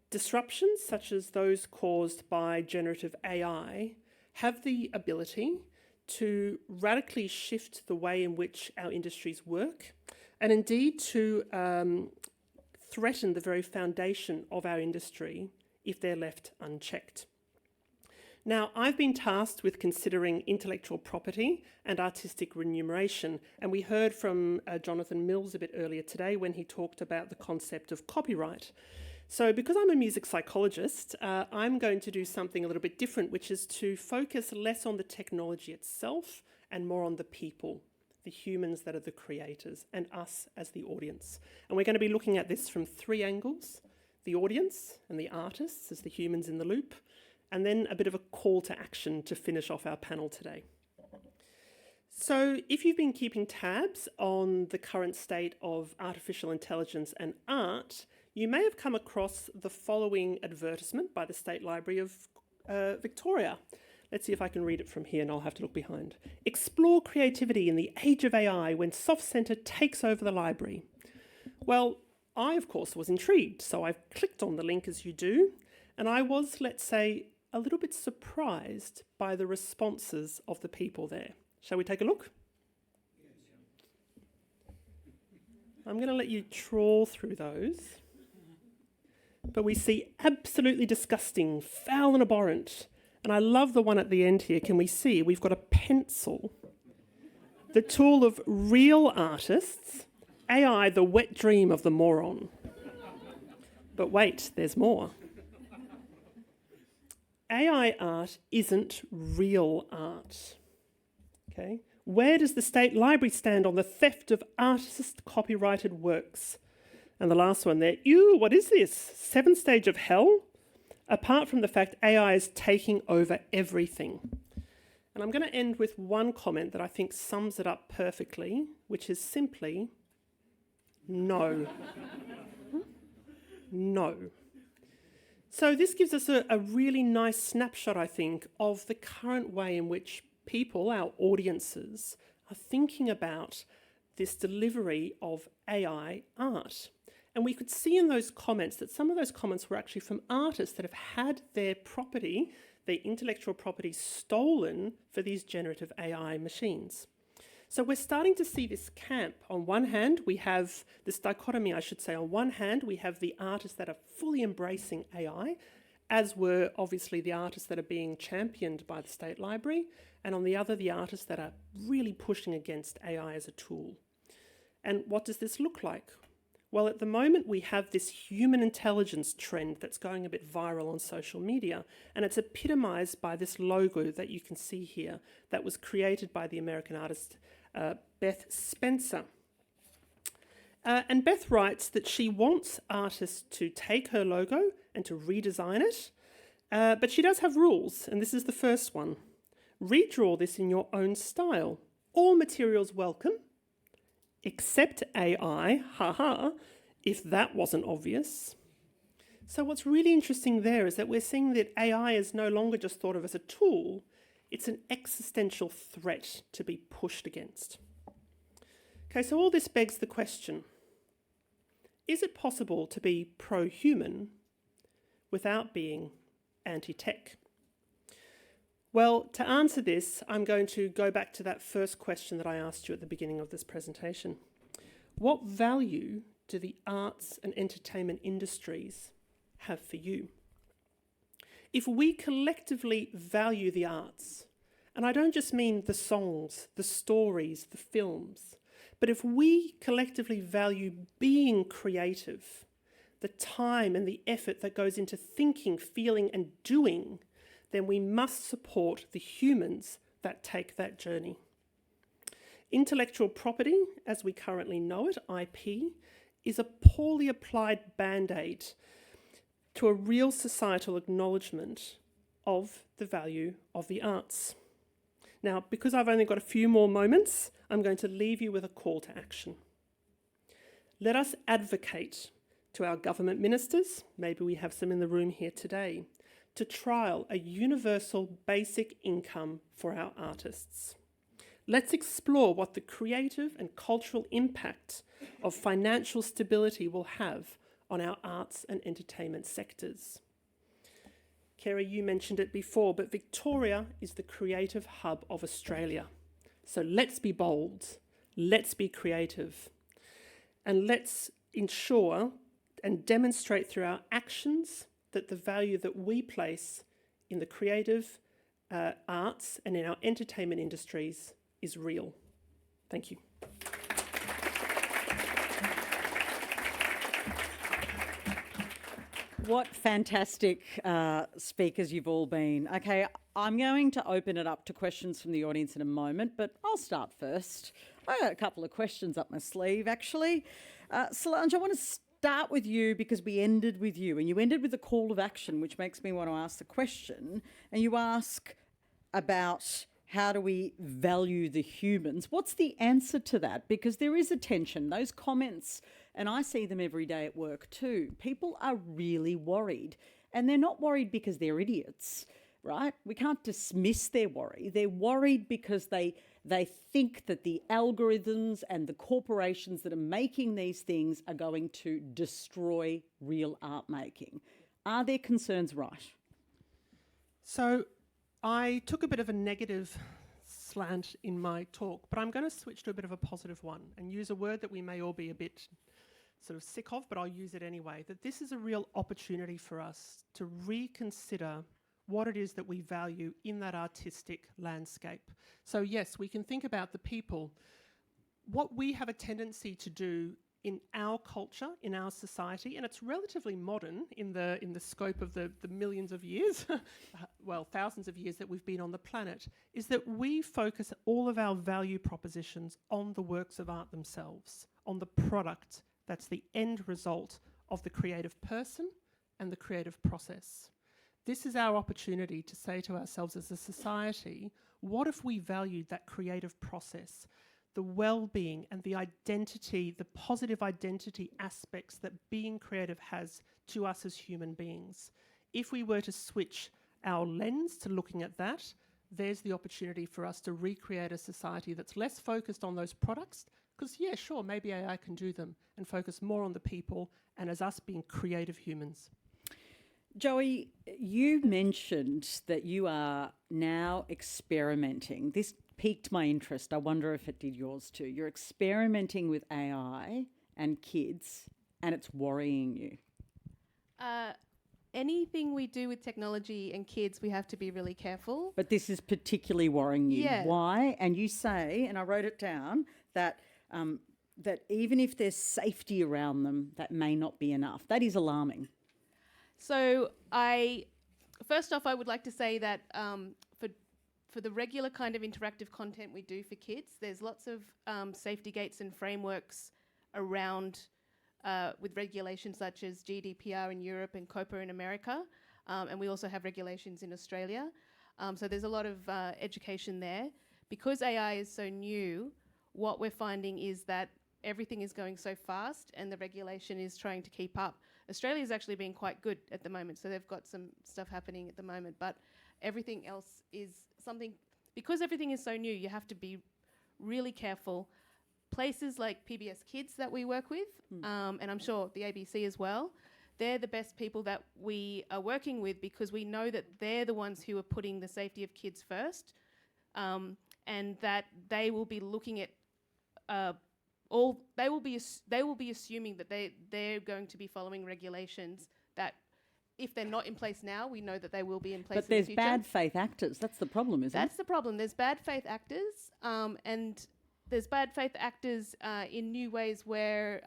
disruptions such as those caused by generative AI have the ability to radically shift the way in which our industries work, and indeed to threaten the very foundation of our industry if they're left unchecked. Now, I've been tasked with considering intellectual property and artistic remuneration, and we heard from Jonathan Mills a bit earlier today when he talked about the concept of copyright. So because I'm a music psychologist, I'm going to do something a little bit different, which is to focus less on the technology itself and more on the people, the humans that are the creators, and us as the audience. And we're going to be looking at this from three angles: the audience and the artists as the humans in the loop, and then a bit of a call to action to finish off our panel today. So if you've been keeping tabs on the current state of artificial intelligence and art, you may have come across the following advertisement by the State Library of Victoria. Let's see if I can read it from here, and I'll have to look behind. Explore creativity in the age of AI when Soft Centre takes over the library. Well, I, of course, was intrigued, so I've clicked on the link as you do, and I was, let's say, a little bit surprised by the responses of the people there. Shall we take a look? I'm going to let you trawl through those. But we see absolutely disgusting, foul and abhorrent. And I love the one at the end here. Can we see? We've got a pencil. The tool of real artists. AI, the wet dream of the moron. But wait, there's more. AI art isn't real art. Okay? Where does the State Library stand on the theft of artist copyrighted works? And the last one there, ew, what is this? 7th stage of hell? Apart from the fact AI is taking over everything. And I'm going to end with one comment that I think sums it up perfectly, which is simply, no. No. So this gives us a really nice snapshot, I think, of the current way in which people, our audiences, are thinking about this delivery of AI art. And we could see in those comments that some of those comments were actually from artists that have had their property, their intellectual property, stolen for these generative AI machines. So we're starting to see this camp. On one hand, we have this dichotomy, I should say. On one hand, we have the artists that are fully embracing AI, as were obviously the artists that are being championed by the State Library, and on the other, the artists that are really pushing against AI as a tool. And what does this look like? Well, at the moment, we have this human intelligence trend that's going a bit viral on social media, and it's epitomised by this logo that you can see here that was created by the American artist Beth Spencer. And Beth writes that she wants artists to take her logo and to redesign it, but she does have rules, and this is the first one. Redraw this in your own style. All materials welcome, except AI, haha, if that wasn't obvious. So what's really interesting there is that we're seeing that AI is no longer just thought of as a tool, it's an existential threat to be pushed against. Okay, so all this begs the question, is it possible to be pro-human without being anti-tech? Well, to answer this, I'm going to go back to that first question that I asked you at the beginning of this presentation. What value do the arts and entertainment industries have for you? If we collectively value the arts, and I don't just mean the songs, the stories, the films, but if we collectively value being creative, the time and the effort that goes into thinking, feeling, and doing, then we must support the humans that take that journey. Intellectual property, as we currently know it, IP, is a poorly applied band-aid to a real societal acknowledgement of the value of the arts. Now, because I've only got a few more moments, I'm going to leave you with a call to action. Let us advocate to our government ministers, maybe we have some in the room here today, to trial a universal basic income for our artists. Let's explore what the creative and cultural impact of financial stability will have on our arts and entertainment sectors. Kerry, you mentioned it before, but Victoria is the creative hub of Australia. So let's be bold, let's be creative, and let's ensure and demonstrate through our actions that the value that we place in the creative arts and in our entertainment industries is real. Thank you. What fantastic speakers you've all been. Okay, I'm going to open it up to questions from the audience in a moment, but I'll start first. I got a couple of questions up my sleeve, actually. Solange, I want to start with you because we ended with you, and you ended with a call of action, which makes me want to ask the question. And you ask about how do we value the humans? What's the answer to that? Because there is a tension. Those comments, and I see them every day at work too, people are really worried. And they're not worried because they're idiots, right? We can't dismiss their worry. They're worried because they think that the algorithms and the corporations that are making these things are going to destroy real art making. Are their concerns right? So I took a bit of a negative slant in my talk, but I'm going to switch to a bit of a positive one and use a word that we may all be a bit sort of sick of, but I'll use it anyway, that this is a real opportunity for us to reconsider what it is that we value in that artistic landscape. So yes, we can think about the people. What we have a tendency to do in our culture, in our society, and it's relatively modern in the scope of the millions of years, well, thousands of years that we've been on the planet, is that we focus all of our value propositions on the works of art themselves, on the product that's the end result of the creative person and the creative process. This is our opportunity to say to ourselves as a society, what if we valued that creative process, the well-being and the identity, the positive identity aspects that being creative has to us as human beings? If we were to switch our lens to looking at that, there's the opportunity for us to recreate a society that's less focused on those products, because yeah, sure, maybe AI can do them, and focus more on the people and as us being creative humans. Joey, you mentioned that you are now experimenting. This piqued my interest. I wonder if it did yours too. You're experimenting with AI and kids, and it's worrying you. Anything we do with technology and kids, we have to be really careful. But this is particularly worrying you. Yeah. Why? And you say, and I wrote it down, that that even if there's safety around them, that may not be enough. That is alarming. So first off, I would like to say that for the regular kind of interactive content we do for kids, there's lots of safety gates and frameworks around with regulations such as GDPR in Europe and COPPA in America, and we also have regulations in Australia. So there's a lot of education there. Because AI is so new, what we're finding is that everything is going so fast and the regulation is trying to keep up. Australia's actually been quite good at the moment, so they've got some stuff happening at the moment, but everything else is something, because everything is so new, you have to be really careful. Places like PBS Kids that we work with, and I'm sure the ABC as well, they're the best people that we are working with because we know that they're the ones who are putting the safety of kids first, and that they will be looking at they will be assuming that they're going to be following regulations that if they're not in place now, we know that they will be in place in the future. But there's bad faith actors. That's the problem, isn't it? That's the problem. There's bad faith actors, and there's bad faith actors in new ways where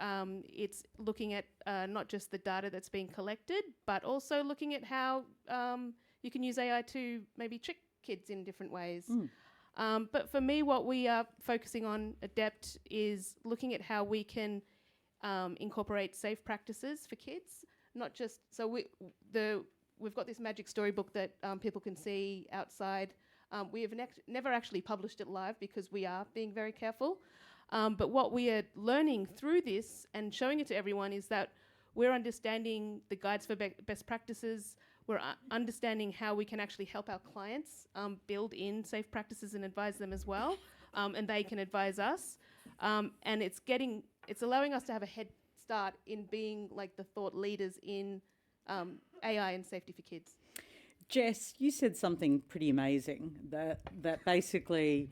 it's looking at not just the data that's being collected, but also looking at how you can use AI to maybe trick kids in different ways. But for me, what we are focusing on Adept is looking at how we can incorporate safe practices for kids. Not just, so we've got this magic storybook that people can see outside. We have never actually published it live because we are being very careful. But what we are learning through this and showing it to everyone is that we're understanding the guides for best practices. We're understanding how we can actually help our clients build in safe practices and advise them as well. And they can advise us. And it's allowing us to have a head start in being like the thought leaders in AI and safety for kids. Jess, you said something pretty amazing, that basically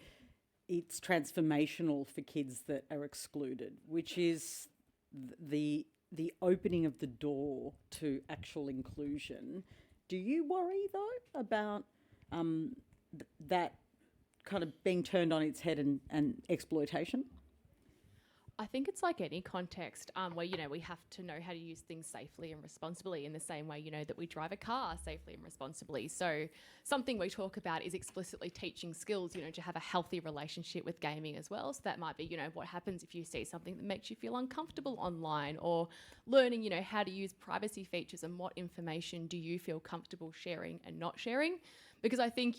it's transformational for kids that are excluded, which is the opening of the door to actual inclusion. Do you worry, though, about that kind of being turned on its head and exploitation? I think it's like any context where, we have to know how to use things safely and responsibly in the same way, that we drive a car safely and responsibly. So something we talk about is explicitly teaching skills, to have a healthy relationship with gaming as well. So that might be, what happens if you see something that makes you feel uncomfortable online, or learning, how to use privacy features and what information do you feel comfortable sharing and not sharing. Because I think,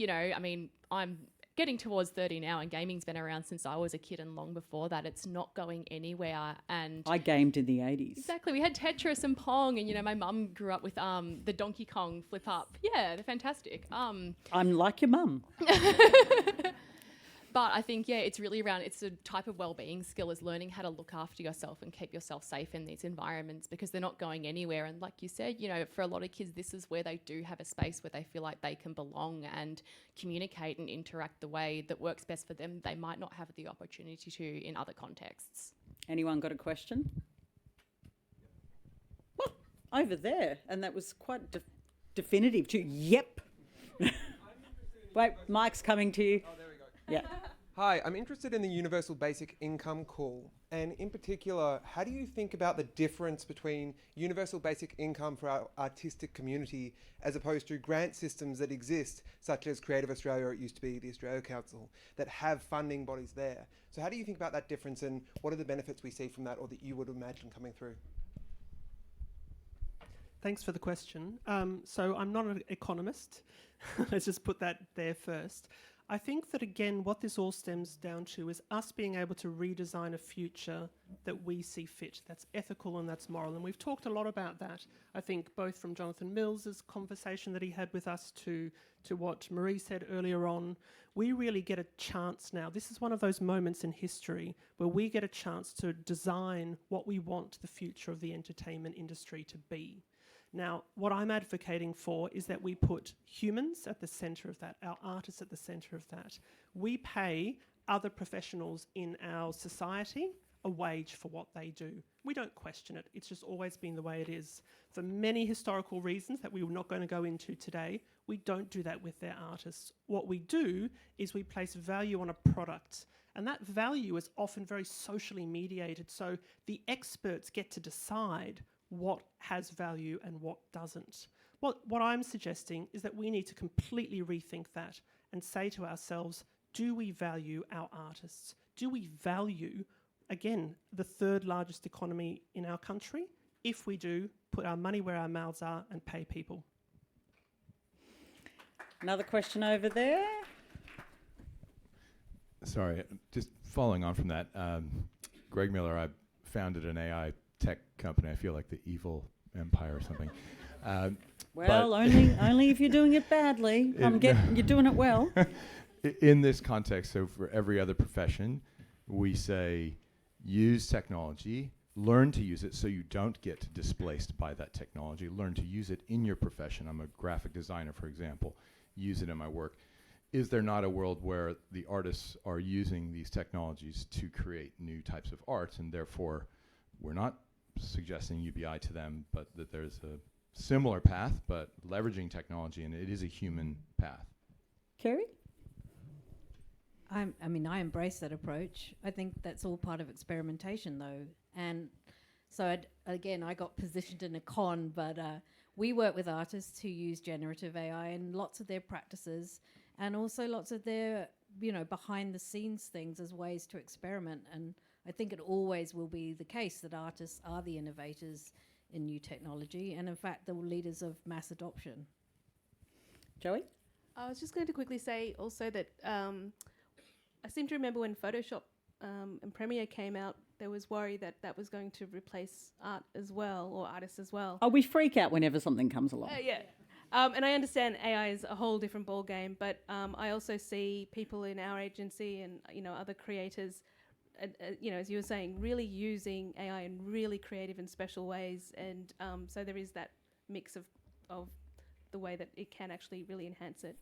I'm getting towards 30 now, and gaming's been around since I was a kid, and long before that. It's not going anywhere. And I gamed in the 80s. Exactly. We had Tetris and Pong, and my mum grew up with the Donkey Kong flip up. Yeah, they're fantastic. I'm like your mum. But I think, it's really around, it's a type of well-being skill, is learning how to look after yourself and keep yourself safe in these environments, because they're not going anywhere. And like you said, for a lot of kids, this is where they do have a space where they feel like they can belong and communicate and interact the way that works best for them. They might not have the opportunity to in other contexts. Anyone got a question? Well, over there. And that was quite definitive too. Yep. Wait, Mike's coming to you. Oh, there we go. Yeah. Hi, I'm interested in the universal basic income call, and in particular, how do you think about the difference between universal basic income for our artistic community as opposed to grant systems that exist, such as Creative Australia, or it used to be the Australia Council, that have funding bodies there? So how do you think about that difference, and what are the benefits we see from that, or that you would imagine coming through? Thanks for the question. So I'm not an economist. Let's just put that there first. I think that, again, what this all stems down to is us being able to redesign a future that we see fit, that's ethical and that's moral. And we've talked a lot about that, I think, both from Jonathan Mills's conversation that he had with us to what Marie said earlier on. We really get a chance now. This is one of those moments in history where we get a chance to design what we want the future of the entertainment industry to be. Now, what I'm advocating for is that we put humans at the centre of that, our artists at the centre of that. We pay other professionals in our society a wage for what they do. We don't question it. It's just always been the way it is. For many historical reasons that we were not going to go into today, we don't do that with their artists. What we do is we place value on a product. And that value is often very socially mediated. So the experts get to decide what has value and what doesn't. What I'm suggesting is that we need to completely rethink that and say to ourselves, do we value our artists? Do we value, again, the third largest economy in our country? If we do, put our money where our mouths are and pay people. Another question over there. Sorry, just following on from that, Greg Miller, I founded an AI tech company. I feel like the evil empire or something. Well, only if you're doing it badly. You're doing it well. In this context, so for every other profession, we say use technology, learn to use it so you don't get displaced by that technology. Learn to use it in your profession. I'm a graphic designer, for example. Use it in my work. Is there not a world where the artists are using these technologies to create new types of art, and therefore we're not suggesting UBI to them, but that there's a similar path, but leveraging technology, and it is a human path? Kerry? I embrace that approach. I think that's all part of experimentation, though. And so, I got positioned in a con, but we work with artists who use generative AI in lots of their practices and also lots of their, behind the scenes things as ways to experiment. And I think it always will be the case that artists are the innovators in new technology and, in fact, the leaders of mass adoption. Joey? I was just going to quickly say also that I seem to remember when Photoshop and Premiere came out, there was worry that that was going to replace art as well, or artists as well. Oh, we freak out whenever something comes along. Yeah. And I understand AI is a whole different ballgame, but I also see people in our agency and other creators, as you were saying, really using AI in really creative and special ways, and so there is that mix of the way that it can actually really enhance it.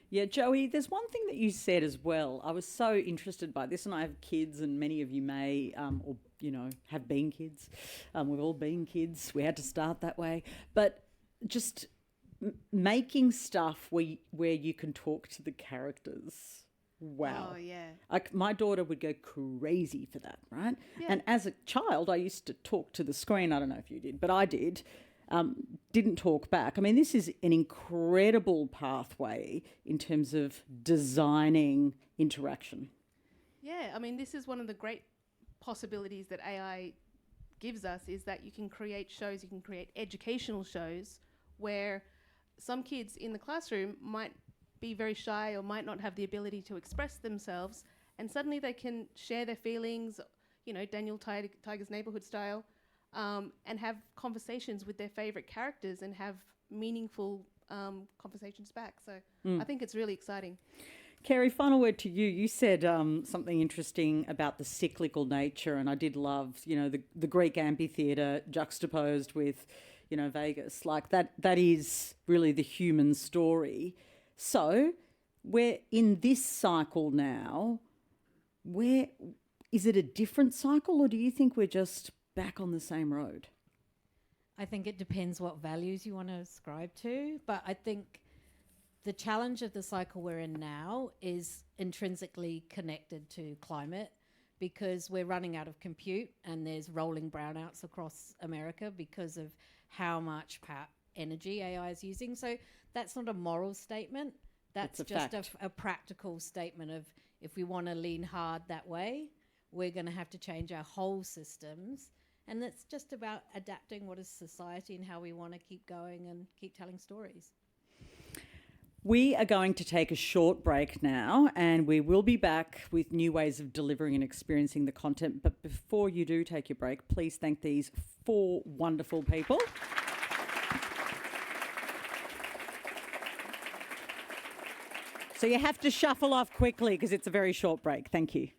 Yeah, Joey, there's one thing that you said as well. I was so interested by this, and I have kids, and many of you may, have been kids. We've all been kids. We had to start that way. But just making stuff where you can talk to the characters. Wow. Oh, yeah. My daughter would go crazy for that, right? Yeah. And as a child, I used to talk to the screen. I don't know if you did, but I did. Didn't talk back. I mean, this is an incredible pathway in terms of designing interaction. Yeah, I mean, this is one of the great possibilities that AI gives us, is that you can create shows, you can create educational shows where some kids in the classroom might be very shy or might not have the ability to express themselves, and suddenly they can share their feelings, Daniel Tiger's Neighborhood style, and have conversations with their favorite characters and have meaningful conversations back. So I think it's really exciting. Kerry, final word to you. You said something interesting about the cyclical nature, and I did love, the Greek amphitheatre juxtaposed with, Vegas. Like that is really the human story. So we're in this cycle now. Where is it a different cycle, or do you think we're just back on the same road? I think it depends what values you want to ascribe to, but I think the challenge of the cycle we're in now is intrinsically connected to climate, because we're running out of compute and there's rolling brownouts across America because of how much energy AI is using. So that's not a moral statement. That's just a practical statement of, if we want to lean hard that way, we're going to have to change our whole systems. And it's just about adapting what is society and how we want to keep going and keep telling stories. We are going to take a short break now, and we will be back with new ways of delivering and experiencing the content. But before you do take your break, please thank these 4 wonderful people. So you have to shuffle off quickly because it's a very short break. Thank you.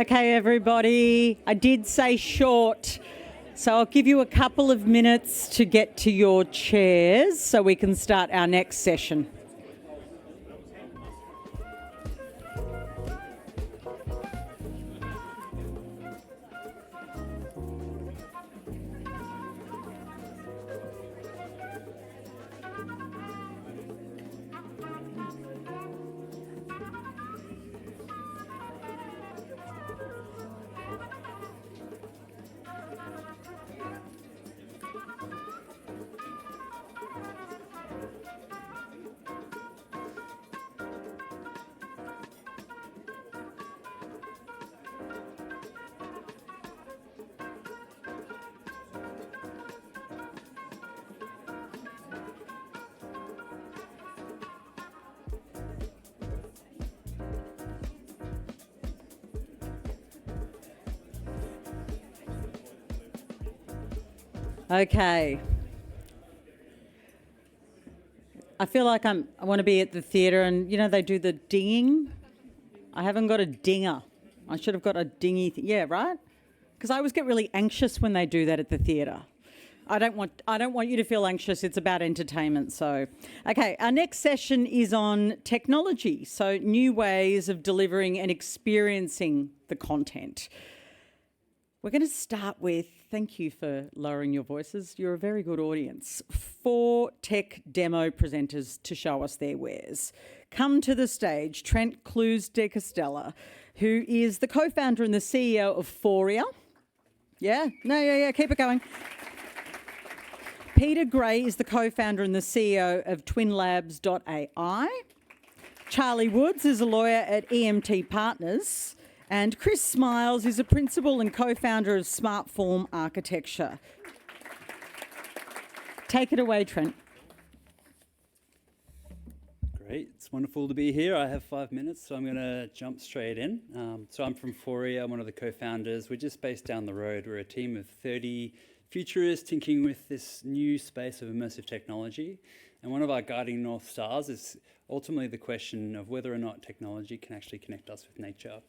Okay, everybody, I did say short, so I'll give you a couple of minutes to get to your chairs so we can start our next session. Okay. I feel like I want to be at the theatre and, you know, they do the dinging. I haven't got a dinger. I should have got a dingy yeah, right? Because I always get really anxious when they do that at the theatre. I don't want you to feel anxious. It's about entertainment. So, okay, our next session is on technology. So, new ways of delivering and experiencing the content. We're going to start with, thank you for lowering your voices. You're a very good audience. 4 tech demo presenters to show us their wares. Come to the stage, Trent Clues de Castella, who is the co-founder and the CEO of Foria. Yeah, keep it going. Peter Gray is the co-founder and the CEO of twinlabs.ai. Charlie Woods is a lawyer at EMT Partners. And Chris Smiles is a principal and co-founder of Smartform Architecture. Take it away, Trent. Great, it's wonderful to be here. I have 5 minutes, so I'm going to jump straight in. So I'm from Foria, I'm one of the co-founders. We're just based down the road. We're a team of 30 futurists tinkering with this new space of immersive technology. And one of our guiding North Stars is ultimately the question of whether or not technology can actually connect us with nature.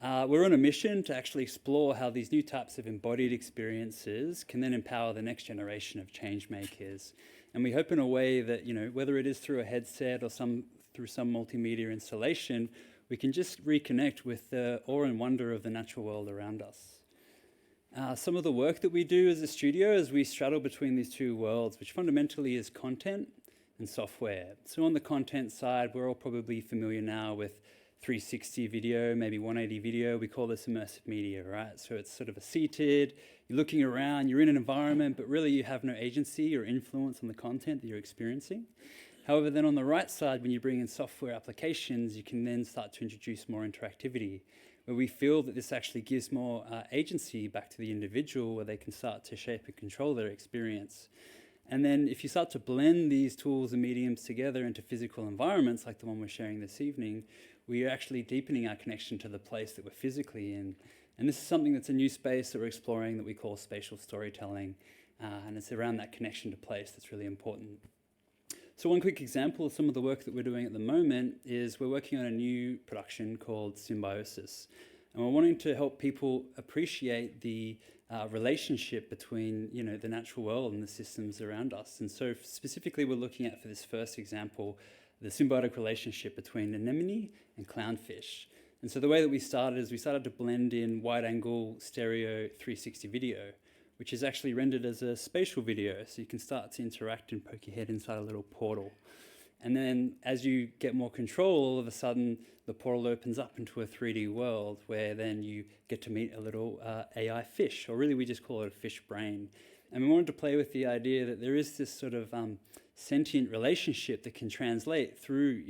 We're on a mission to actually explore how these new types of embodied experiences can then empower the next generation of change makers. And we hope in a way that, whether it is through a headset or through some multimedia installation, we can just reconnect with the awe and wonder of the natural world around us. Some of the work that we do as a studio is we straddle between these two worlds, which fundamentally is content and software. So on the content side, we're all probably familiar now with 360 video, maybe 180 video. We call this immersive media, right? So it's sort of a seated, you're looking around, you're in an environment, but really you have no agency or influence on the content that you're experiencing. However, then on the right side, when you bring in software applications, you can then start to introduce more interactivity, where we feel that this actually gives more agency back to the individual, where they can start to shape and control their experience. And then if you start to blend these tools and mediums together into physical environments, like the one we're sharing this evening, we are actually deepening our connection to the place that we're physically in. And this is something that's a new space that we're exploring that we call spatial storytelling. And it's around that connection to place that's really important. So one quick example of some of the work that we're doing at the moment is we're working on a new production called Symbiosis. And we're wanting to help people appreciate the relationship between, the natural world and the systems around us. And so specifically, we're looking at, for this first example, the symbiotic relationship between anemone and clownfish. And so the way that we started is we started to blend in wide-angle stereo 360 video, which is actually rendered as a spatial video. So you can start to interact and poke your head inside a little portal. And then as you get more control, all of a sudden, the portal opens up into a 3D world where then you get to meet a little AI fish, or really we just call it a fish brain. And we wanted to play with the idea that there is this sort of sentient relationship that can translate through,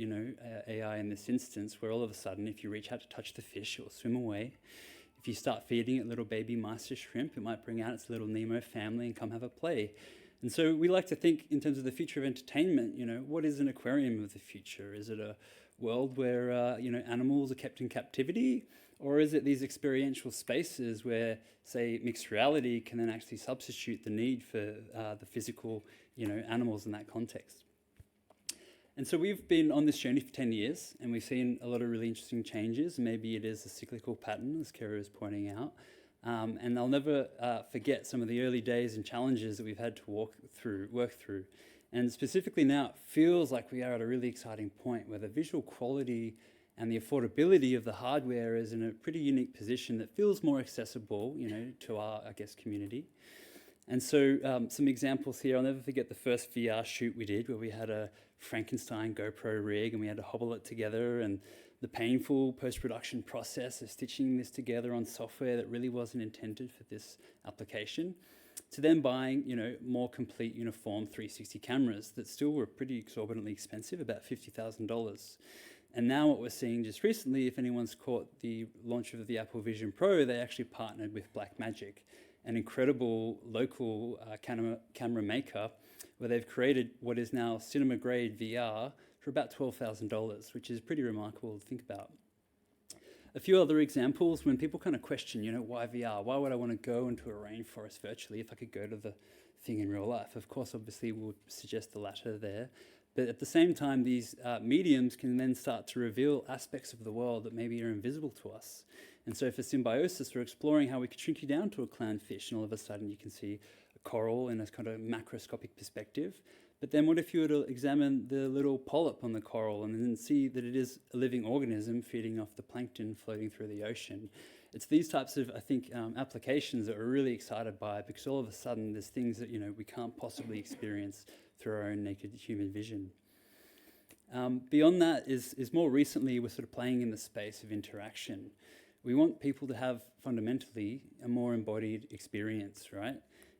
AI in this instance, where all of a sudden, if you reach out to touch the fish, it will swim away. If you start feeding it little baby mice or shrimp, it might bring out its little Nemo family and come have a play. And so we like to think in terms of the future of entertainment, what is an aquarium of the future? Is it a world where, animals are kept in captivity? Or is it these experiential spaces where, say, mixed reality can then actually substitute the need for the physical, animals in that context? And so we've been on this journey for 10 years, and we've seen a lot of really interesting changes. Maybe it is a cyclical pattern, as Kara is pointing out. And I'll never forget some of the early days and challenges that we've had to work through. And specifically now, it feels like we are at a really exciting point where the visual quality and the affordability of the hardware is in a pretty unique position that feels more accessible, to our, community. And so some examples here, I'll never forget the first VR shoot we did where we had a Frankenstein GoPro rig and we had to hobble it together, and the painful post-production process of stitching this together on software that really wasn't intended for this application, to then buying, more complete uniform 360 cameras that still were pretty exorbitantly expensive, about $50,000. And now what we're seeing just recently, if anyone's caught the launch of the Apple Vision Pro, they actually partnered with Blackmagic, an incredible local camera maker, where they've created what is now cinema-grade VR for about $12,000, which is pretty remarkable to think about. A few other examples, when people kind of question, why VR? Why would I want to go into a rainforest virtually if I could go to the thing in real life? Of course, obviously, we would suggest the latter there. But at the same time, these mediums can then start to reveal aspects of the world that maybe are invisible to us. And so for Symbiosis, we're exploring how we could shrink you down to a clownfish, and all of a sudden you can see a coral in a kind of macroscopic perspective. But then what if you were to examine the little polyp on the coral and then see that it is a living organism feeding off the plankton floating through the ocean? It's these types of, applications that we're really excited by, because all of a sudden there's things that, we can't possibly experience through our own naked human vision. Beyond that is more recently, we're sort of playing in the space of interaction. We want people to have fundamentally a more embodied experience, right?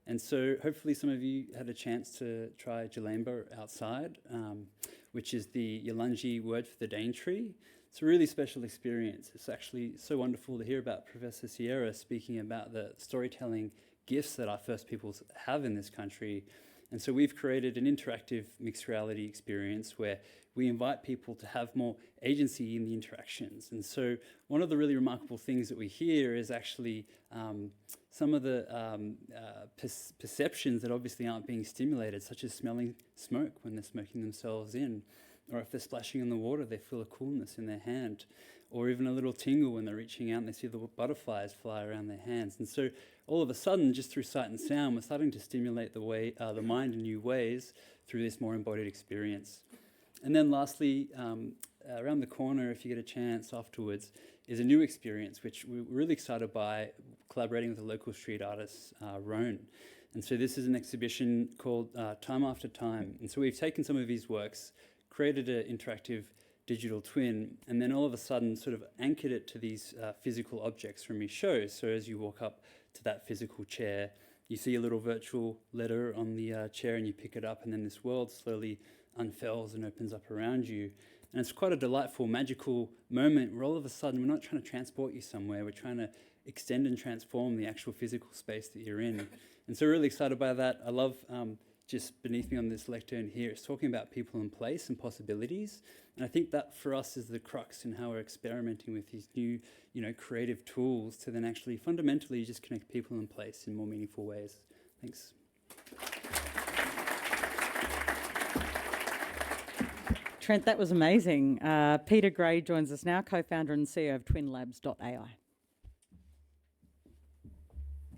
And so hopefully some of you had a chance to try Jalemba outside, which is the Yulungi word for the Daintree. It's a really special experience. It's actually so wonderful to hear about Professor Sierra speaking about the storytelling gifts that our First Peoples have in this country. And so we've created an interactive mixed reality experience where we invite people to have more agency in the interactions. And so one of the really remarkable things that we hear is actually some of the perceptions that obviously aren't being stimulated, such as smelling smoke when they're smoking themselves in. Or if they're splashing in the water, they feel a coolness in their hand. Or even a little tingle when they're reaching out and they see the butterflies fly around their hands. And so all of a sudden, just through sight and sound, we're starting to stimulate the mind in new ways through this more embodied experience. And then lastly, around the corner, if you get a chance afterwards, is a new experience, which we're really excited by, collaborating with a local street artist, Roan. And so this is an exhibition called Time After Time. And so we've taken some of his works, created an interactive digital twin, and then all of a sudden sort of anchored it to these physical objects from his shows. So as you walk up to that physical chair, you see a little virtual letter on the chair and you pick it up, and then this world slowly unfurls and opens up around you. And it's quite a delightful, magical moment where all of a sudden we're not trying to transport you somewhere, we're trying to extend and transform the actual physical space that you're in. And so really excited by that. I love just beneath me on this lectern here, it's talking about people and place and possibilities. And I think that for us is the crux in how we're experimenting with these new, creative tools to then actually fundamentally just connect people and place in more meaningful ways. Thanks. Trent, that was amazing. Peter Gray joins us now, co-founder and CEO of twinlabs.ai.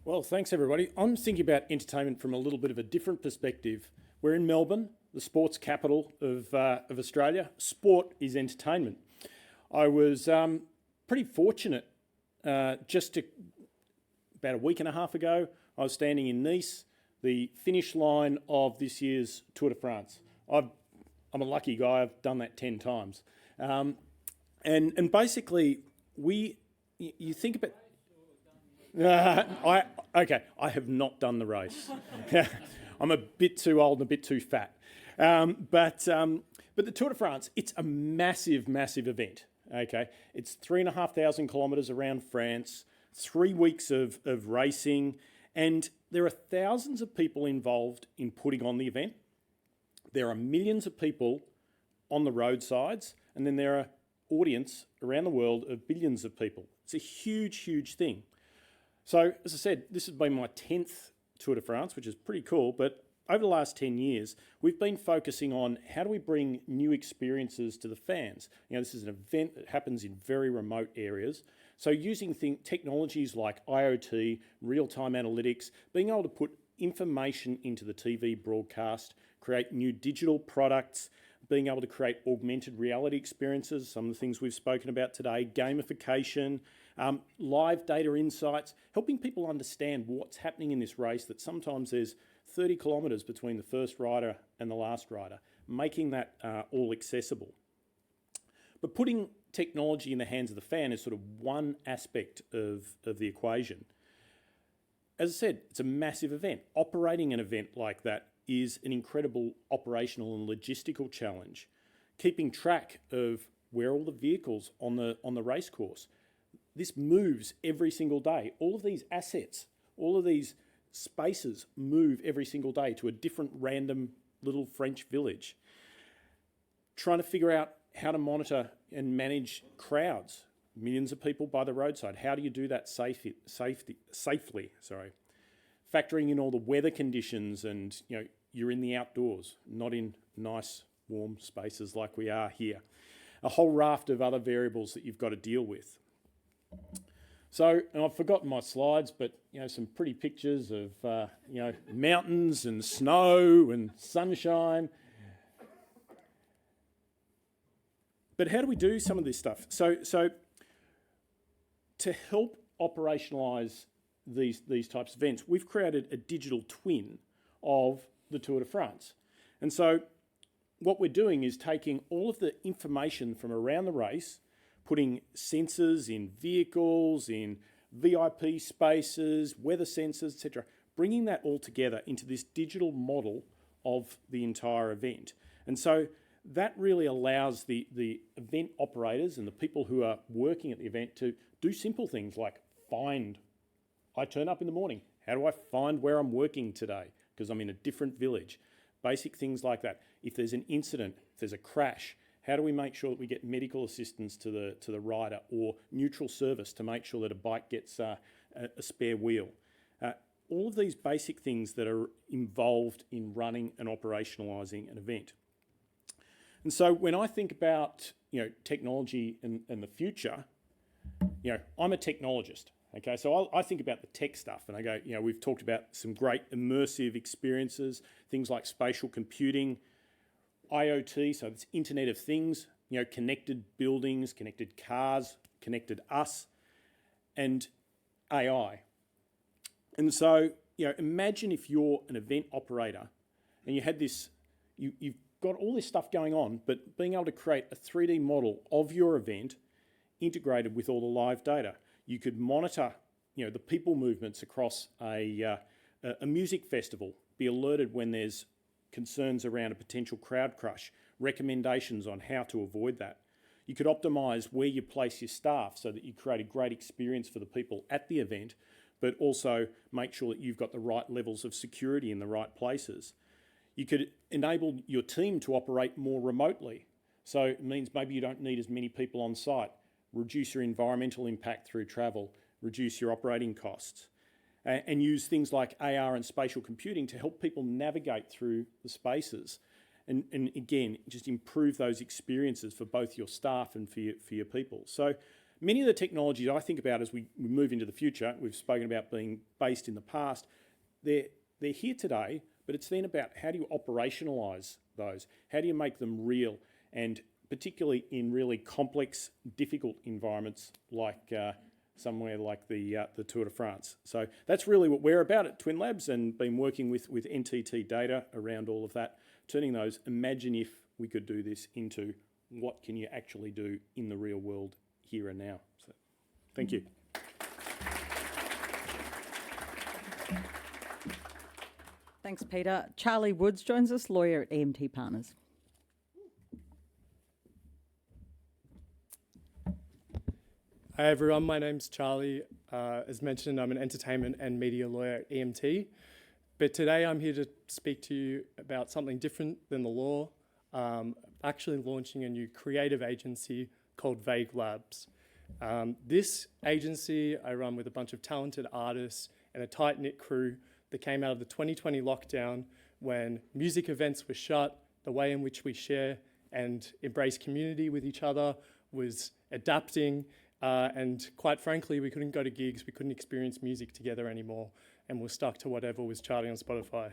Well, thanks everybody. I'm thinking about entertainment from a little bit of a different perspective. We're in Melbourne, the sports capital of Australia. Sport is entertainment. I was pretty fortunate about a week and a half ago, I was standing in Nice, the finish line of this year's Tour de France. I'm a lucky guy, I've done that 10 times. And basically, you think about... I have not done the race. I'm a bit too old and a bit too fat. But the Tour de France, it's a massive, massive event. Okay, it's 3,500 kilometres around France, 3 weeks of racing, and there are thousands of people involved in putting on the event. There are millions of people on the roadsides, and then there are audience around the world of billions of people. It's a huge, huge thing. So, as I said, this has been my 10th Tour de France, which is pretty cool, but over the last 10 years, we've been focusing on how do we bring new experiences to the fans. This is an event that happens in very remote areas. So using technologies like IoT, real-time analytics, being able to put information into the TV broadcast, create new digital products, being able to create augmented reality experiences, some of the things we've spoken about today, gamification, live data insights, helping people understand what's happening in this race, that sometimes there's 30 kilometres between the first rider and the last rider, making that all accessible. But putting technology in the hands of the fan is sort of one aspect of the equation. As I said, it's a massive event. Operating an event like that is an incredible operational and logistical challenge. Keeping track of where all the vehicles on the race course. This moves every single day. All of these assets, all of these spaces move every single day to a different random little French village. Trying to figure out how to monitor and manage crowds, millions of people by the roadside. How do you do that safely? Factoring in all the weather conditions, and you're in the outdoors, not in nice warm spaces like we are here. A whole raft of other variables that you've got to deal with. So, and I've forgotten my slides, but some pretty pictures of mountains and snow and sunshine. But how do we do some of this stuff? So to help operationalise these types of events, we've created a digital twin of the Tour de France. And so what we're doing is taking all of the information from around the race, putting sensors in vehicles, in VIP spaces, weather sensors, etc., bringing that all together into this digital model of the entire event. And so that really allows the event operators and the people who are working at the event to do simple things like find. I turn up in the morning. How do I find where I'm working today? Because I'm in a different village. Basic things like that. If there's an incident, if there's a crash, how do we make sure that we get medical assistance to the rider, or neutral service to make sure that a bike gets a spare wheel? All of these basic things that are involved in running and operationalising an event. And so when I think about technology and the future, I'm a technologist. Okay, so I think about the tech stuff, and I go, we've talked about some great immersive experiences, things like spatial computing, IoT, so it's Internet of Things, connected buildings, connected cars, connected us, and AI. And so, imagine if you're an event operator and you had this, you've got all this stuff going on, but being able to create a 3D model of your event integrated with all the live data. You could monitor, the people movements across a music festival, be alerted when there's concerns around a potential crowd crush, recommendations on how to avoid that. You could optimise where you place your staff so that you create a great experience for the people at the event, but also make sure that you've got the right levels of security in the right places. You could enable your team to operate more remotely. So it means maybe you don't need as many people on site, reduce your environmental impact through travel, reduce your operating costs, and use things like AR and spatial computing to help people navigate through the spaces. And again, just improve those experiences for both your staff and for your people. So many of the technologies I think about as we move into the future, we've spoken about being based in the past, they're here today, but it's then about how do you operationalise those? How do you make them real? And particularly in really complex, difficult environments like somewhere like the Tour de France. So that's really what we're about at Twin Labs, and been working with NTT Data around all of that, turning those, imagine if we could do this, into what can you actually do in the real world here and now. So thank you. Thanks, Peter. Charlie Woods joins us, lawyer at EMT Partners. Hi everyone, my name's Charlie. As mentioned, I'm an entertainment and media lawyer at EMT. But today I'm here to speak to you about something different than the law. Actually launching a new creative agency called Vague Labs. This agency I run with a bunch of talented artists and a tight-knit crew that came out of the 2020 lockdown when music events were shut, the way in which we share and embrace community with each other was adapting, and quite frankly, we couldn't go to gigs, we couldn't experience music together anymore, and we're stuck to whatever was charting on Spotify.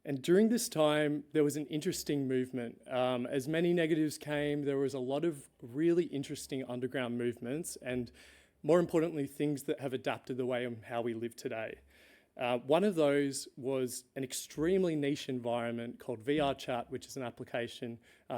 And during this time, there was an interesting movement. As many negatives came, there was a lot of really interesting underground movements, and more importantly, things that have adapted the way of how we live today. One of those was an extremely niche environment called VR Chat, which is an application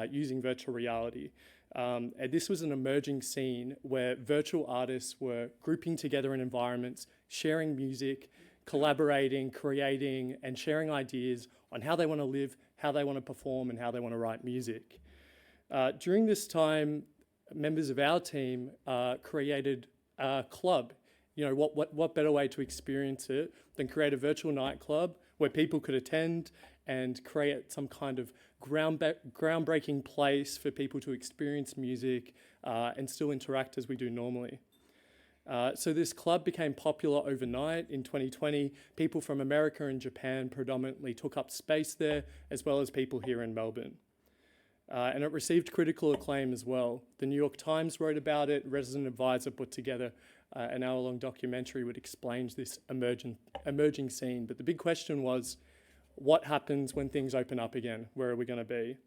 using virtual reality. And this was an emerging scene where virtual artists were grouping together in environments, sharing music, collaborating, creating, and sharing ideas on how they want to live, how they want to perform, and how they want to write music. During this time, members of our team created a club. You know, what better way to experience it than create a virtual nightclub where people could attend and create some kind of groundbreaking place for people to experience music and still interact as we do normally. So this club became popular overnight in 2020. People from America and Japan predominantly took up space there, as well as people here in Melbourne. And it received critical acclaim as well. The New York Times wrote about it. Resident Advisor put together an hour-long documentary which explains this emerging scene. But the big question was, what happens when things open up again? Where are we going to be?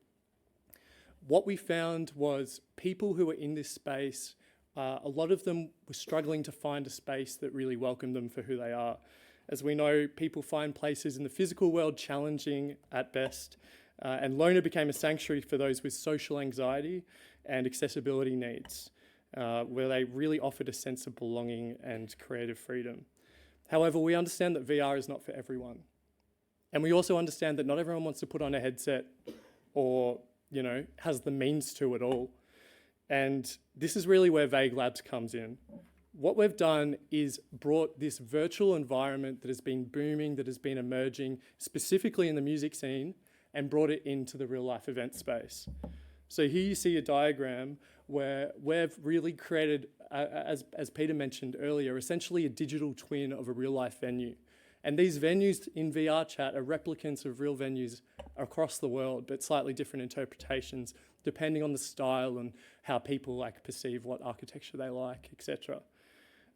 What we found was people who were in this space, a lot of them were struggling to find a space that really welcomed them for who they are. As we know, people find places in the physical world challenging at best, and Lona became a sanctuary for those with social anxiety and accessibility needs, where they really offered a sense of belonging and creative freedom. However, we understand that VR is not for everyone. And we also understand that not everyone wants to put on a headset or, has the means to at all. And this is really where Vague Labs comes in. What we've done is brought this virtual environment that has been booming, that has been emerging, specifically in the music scene, and brought it into the real life event space. So here you see a diagram where we've really created, as Peter mentioned earlier, essentially a digital twin of a real life venue. And these venues in VR chat are replicants of real venues across the world, but slightly different interpretations depending on the style and how people like perceive what architecture they like, etc.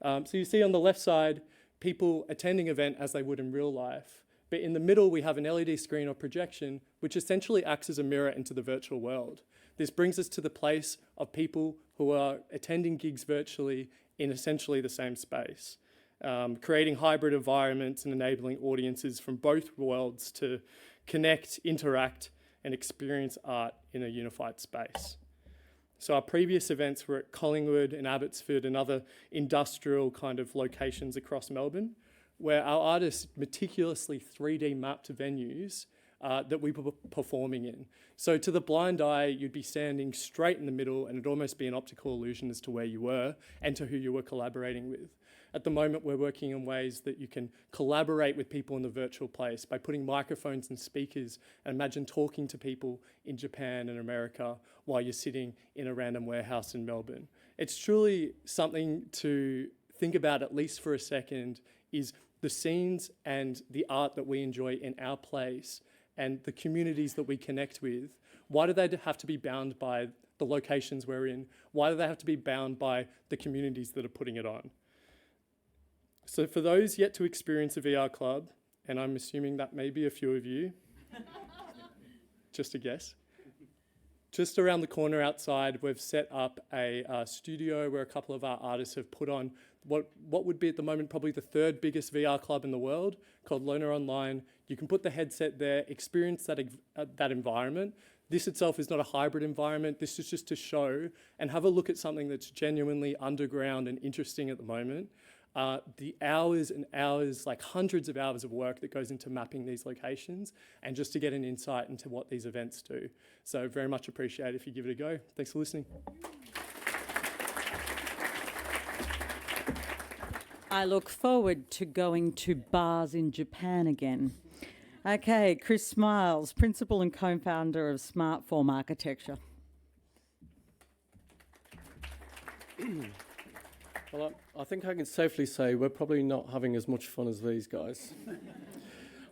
So you see on the left side, people attending an event as they would in real life. But in the middle, we have an LED screen or projection, which essentially acts as a mirror into the virtual world. This brings us to the place of people who are attending gigs virtually in essentially the same space, creating hybrid environments and enabling audiences from both worlds to connect, interact, and experience art in a unified space. So our previous events were at Collingwood and Abbotsford and other industrial kind of locations across Melbourne, where our artists meticulously 3D mapped venues that we were performing in. So to the blind eye, you'd be standing straight in the middle and it'd almost be an optical illusion as to where you were and to who you were collaborating with. At the moment, we're working in ways that you can collaborate with people in the virtual place by putting microphones and speakers, and imagine talking to people in Japan and America while you're sitting in a random warehouse in Melbourne. It's truly something to think about, at least for a second, is the scenes and the art that we enjoy in our place and the communities that we connect with. Why do they have to be bound by the locations we're in? Why do they have to be bound by the communities that are putting it on? So for those yet to experience a VR club, and I'm assuming that may be a few of you, just a guess, just around the corner outside, we've set up a studio where a couple of our artists have put on what would be at the moment probably the third biggest VR club in the world, called Learner Online. You can put the headset there, experience that environment. This itself is not a hybrid environment. This is just to show and have a look at something that's genuinely underground and interesting at the moment. The hours and hours, like hundreds of hours of work that goes into mapping these locations and just to get an insight into what these events do. So very much appreciate it if you give it a go. Thanks for listening. I look forward to going to bars in Japan again. Okay, Chris Smiles, Principal and Co-founder of Smartform Architecture. Well, I think I can safely say we're probably not having as much fun as these guys.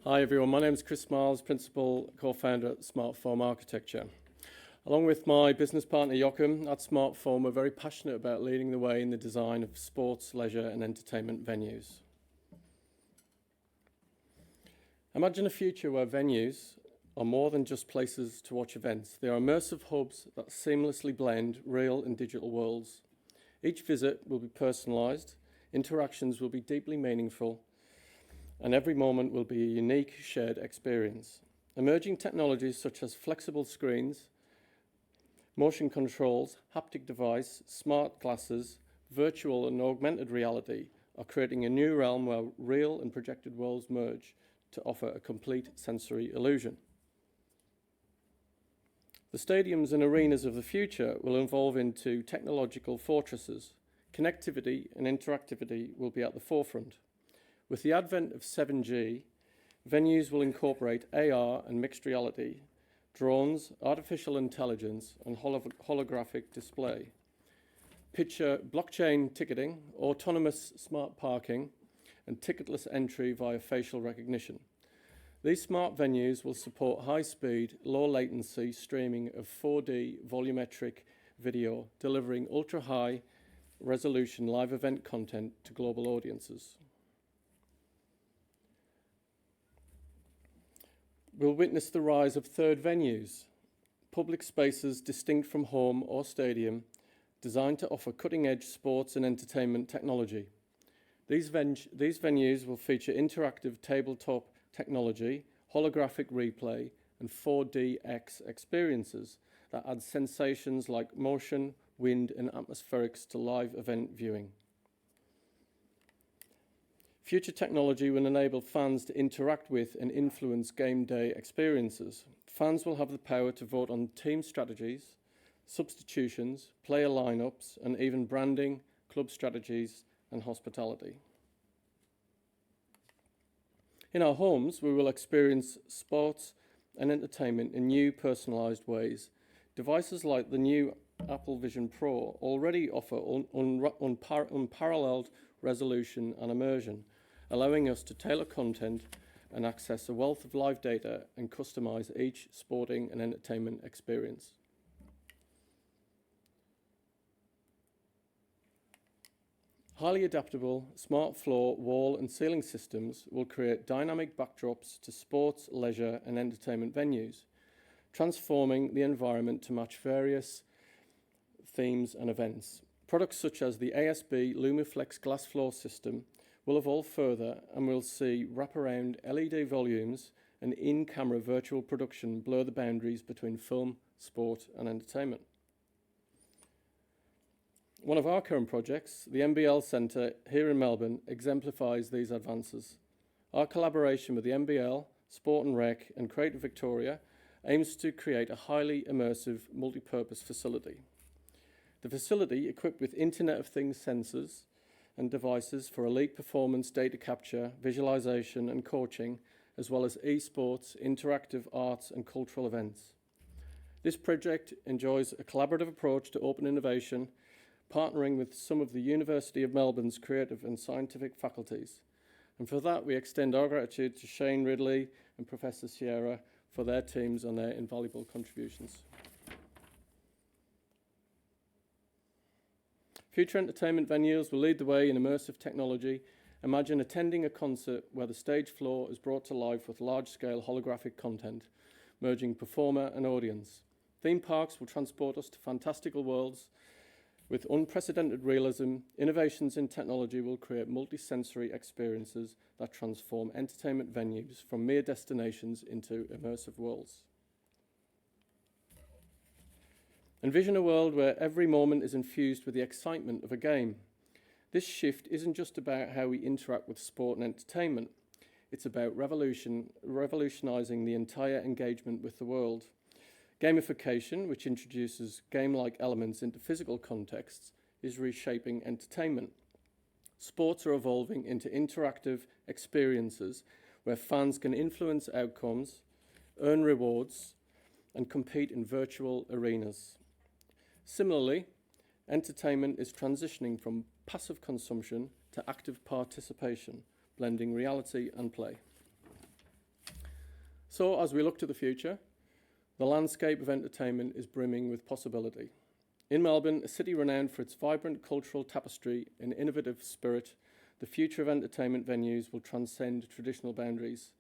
Hi everyone, my name is Chris Smiles, Principal Co-founder at Smartform Architecture. Along with my business partner Joachim at Smartform, we're very passionate about leading the way in the design of sports, leisure and entertainment venues. Imagine a future where venues are more than just places to watch events. They are immersive hubs that seamlessly blend real and digital worlds. Each visit will be personalised, interactions will be deeply meaningful, and every moment will be a unique shared experience. Emerging technologies such as flexible screens, motion controls, haptic device, smart glasses, virtual and augmented reality are creating a new realm where real and projected worlds merge to offer a complete sensory illusion. The stadiums and arenas of the future will evolve into technological fortresses. Connectivity and interactivity will be at the forefront. With the advent of 7G, venues will incorporate AR and mixed reality, drones, artificial intelligence, and holographic display. Picture blockchain ticketing, autonomous smart parking, and ticketless entry via facial recognition. These smart venues will support high-speed, low-latency streaming of 4D volumetric video, delivering ultra-high resolution live event content to global audiences. We'll witness the rise of third venues, public spaces distinct from home or stadium, designed to offer cutting-edge sports and entertainment technology. These venues will feature interactive tabletop technology, holographic replay, and 4DX experiences that add sensations like motion, wind, and atmospherics to live event viewing. Future technology will enable fans to interact with and influence game day experiences. Fans will have the power to vote on team strategies, substitutions, player lineups, and even branding, club strategies, and hospitality. In our homes, we will experience sports and entertainment in new personalised ways. Devices like the new Apple Vision Pro already offer unparalleled resolution and immersion, allowing us to tailor content and access a wealth of live data and customize each sporting and entertainment experience. Highly adaptable, smart floor, wall and ceiling systems will create dynamic backdrops to sports, leisure and entertainment venues, transforming the environment to match various themes and events. Products such as the ASB Lumiflex glass floor system will evolve further and we'll see wraparound LED volumes and in-camera virtual production blur the boundaries between film, sport and entertainment. One of our current projects, the NBL Centre here in Melbourne, exemplifies these advances. Our collaboration with the NBL, Sport and Rec and Creative Victoria aims to create a highly immersive multi-purpose facility. The facility, equipped with Internet of Things sensors and devices for elite performance data capture, visualization and coaching, as well as esports, interactive arts and cultural events. This project enjoys a collaborative approach to open innovation, partnering with some of the University of Melbourne's creative and scientific faculties. And for that, we extend our gratitude to Shane Ridley and Professor Sierra for their teams and their invaluable contributions. Future entertainment venues will lead the way in immersive technology. Imagine attending a concert where the stage floor is brought to life with large-scale holographic content, merging performer and audience. Theme parks will transport us to fantastical worlds. With unprecedented realism, innovations in technology will create multi-sensory experiences that transform entertainment venues from mere destinations into immersive worlds. Envision a world where every moment is infused with the excitement of a game. This shift isn't just about how we interact with sport and entertainment. It's about revolutionising the entire engagement with the world. Gamification, which introduces game-like elements into physical contexts, is reshaping entertainment. Sports are evolving into interactive experiences where fans can influence outcomes, earn rewards, and compete in virtual arenas. Similarly, entertainment is transitioning from passive consumption to active participation, blending reality and play. So, as we look to the future, the landscape of entertainment is brimming with possibility. In Melbourne, a city renowned for its vibrant cultural tapestry and innovative spirit, the future of entertainment venues will transcend traditional boundaries,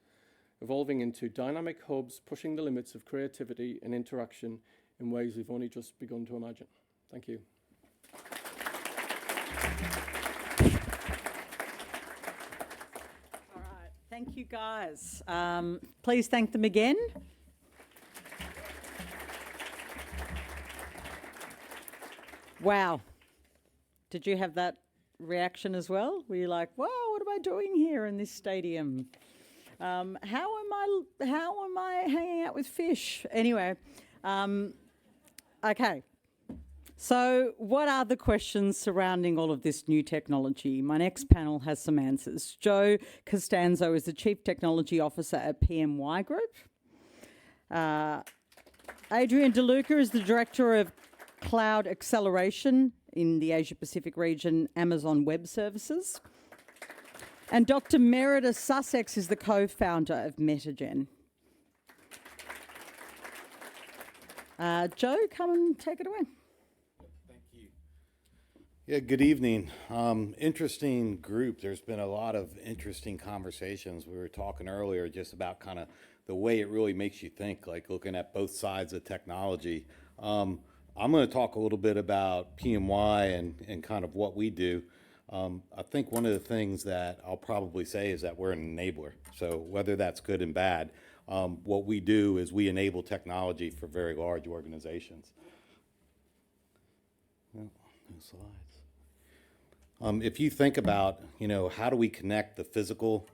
evolving into dynamic hubs, pushing the limits of creativity and interaction in ways we've only just begun to imagine. Thank you. All right, thank you guys. Please thank them again. Wow. Did you have that reaction as well? Were you like, wow, what am I doing here in this stadium? How am I hanging out with fish? Anyway, okay. So what are the questions surrounding all of this new technology? My next panel has some answers. Joe Costanzo is the Chief Technology Officer at PMY Group. Adrian DeLuca is the Director of Cloud Acceleration in the Asia Pacific region, Amazon Web Services. And Dr. Merida Sussex is the co-founder of MetaGen. Joe, come and take it away. Thank you. Yeah, good evening. Interesting group. There's been a lot of interesting conversations. We were talking earlier just about kind of the way it really makes you think, like looking at both sides of technology. I'm going to talk a little bit about PMY and kind of what we do. I think one of the things that I'll probably say is that we're an enabler. So whether that's good and bad, what we do is we enable technology for very large organizations. Well, no slides. If you think about, how do we connect the physical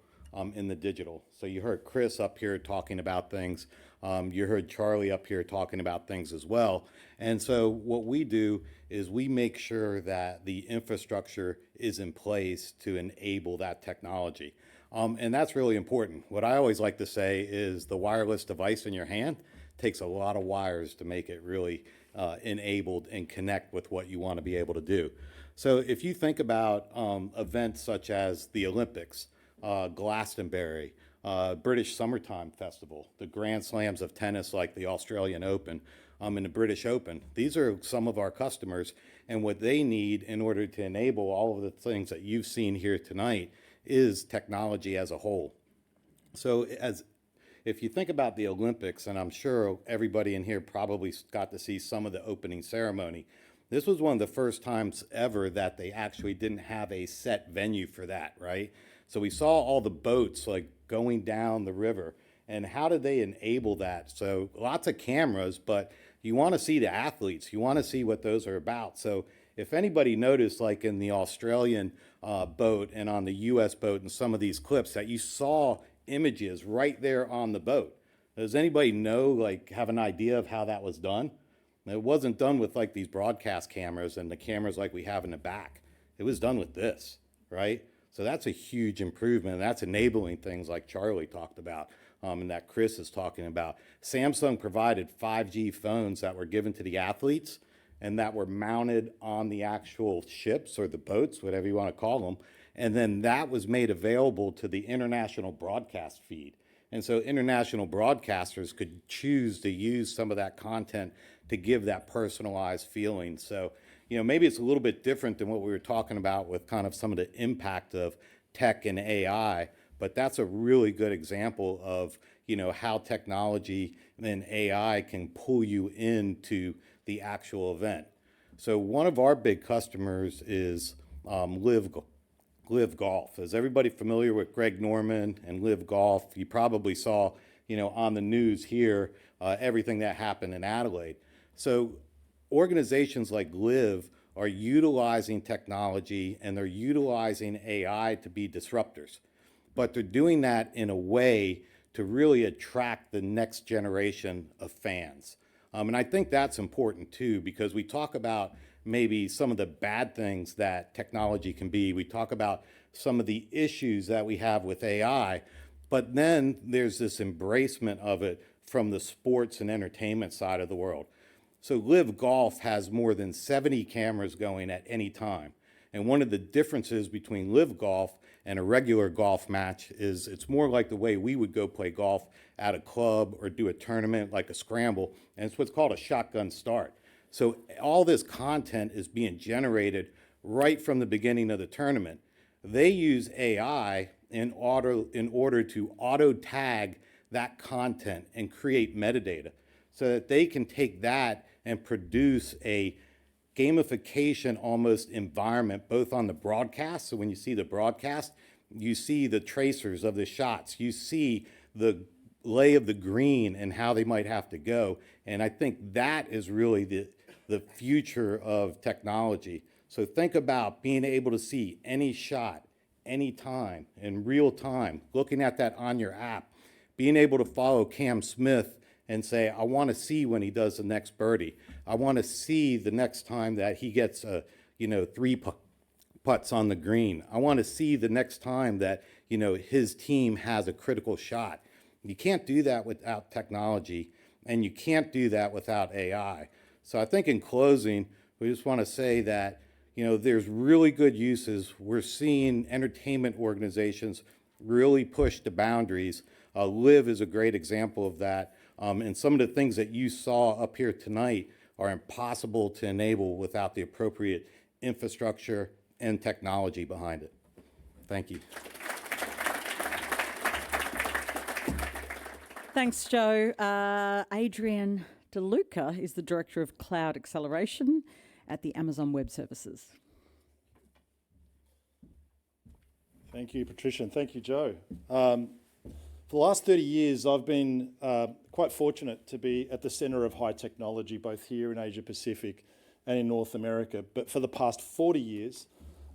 in the digital? So you heard Chris up here talking about things. You heard Charlie up here talking about things as well. And so what we do is we make sure that the infrastructure is in place to enable that technology. And that's really important. What I always like to say is the wireless device in your hand takes a lot of wires to make it really enabled and connect with what you want to be able to do. So if you think about events such as the Olympics, Glastonbury, British Summertime Festival, the Grand Slams of tennis like the Australian Open, and the British Open. These are some of our customers, and what they need in order to enable all of the things that you've seen here tonight is technology as a whole. So if you think about the Olympics, and I'm sure everybody in here probably got to see some of the opening ceremony, this was one of the first times ever that they actually didn't have a set venue for that, right? So we saw all the boats like going down the river, and how did they enable that? So lots of cameras, but you want to see the athletes. You want to see what those are about. So if anybody noticed, like in the Australian boat and on the US boat and some of these clips, that you saw images right there on the boat. Does anybody know, like, have an idea of how that was done? It wasn't done with like these broadcast cameras and the cameras like we have in the back. It was done with this, right? So that's a huge improvement, and that's enabling things like Charlie talked about, and that Chris is talking about. Samsung provided 5G phones that were given to the athletes and that were mounted on the actual ships or the boats, whatever you want to call them, and then that was made available to the international broadcast feed. And so international broadcasters could choose to use some of that content to give that personalized feeling. So, you know, maybe it's a little bit different than what we were talking about with kind of some of the impact of tech and AI, but that's a really good example of, you know, how technology and AI can pull you into the actual event. So one of our big customers is Live Golf. Is everybody familiar with Greg Norman and Live Golf? You probably saw, you know, on the news here, everything that happened in Adelaide. So organizations like Live are utilizing technology and they're utilizing AI to be disruptors, but they're doing that in a way to really attract the next generation of fans. And I think that's important too, because we talk about maybe some of the bad things that technology can be. We talk about some of the issues that we have with AI, but then there's this embracement of it from the sports and entertainment side of the world. So Live Golf has more than 70 cameras going at any time. And one of the differences between Live Golf and a regular golf match is it's more like the way we would go play golf at a club or do a tournament like a scramble, and it's what's called a shotgun start. So all this content is being generated right from the beginning of the tournament. They use AI in order to auto tag that content and create metadata so that they can take that and produce a gamification almost environment, both on the broadcast. So when you see the broadcast, you see the tracers of the shots, you see the lay of the green and how they might have to go. And I think that is really the future of technology. So think about being able to see any shot, anytime, in real time, looking at that on your app, being able to follow Cam Smith and say, I want to see when he does the next birdie. I want to see the next time that he gets 3 putts on the green. I want to see the next time that, you know, his team has a critical shot. You can't do that without technology, and you can't do that without AI. So I think in closing, we just want to say that, you know, there's really good uses. We're seeing entertainment organizations really push the boundaries. Live is a great example of that. And some of the things that you saw up here tonight are impossible to enable without the appropriate infrastructure and technology behind it. Thank you. Thanks, Joe. Adrian DeLuca is the Director of Cloud Acceleration at the Amazon Web Services. Thank you, Patricia, and thank you, Joe. For the last 30 years, I've been quite fortunate to be at the centre of high technology, both here in Asia Pacific and in North America. But for the past 40 years,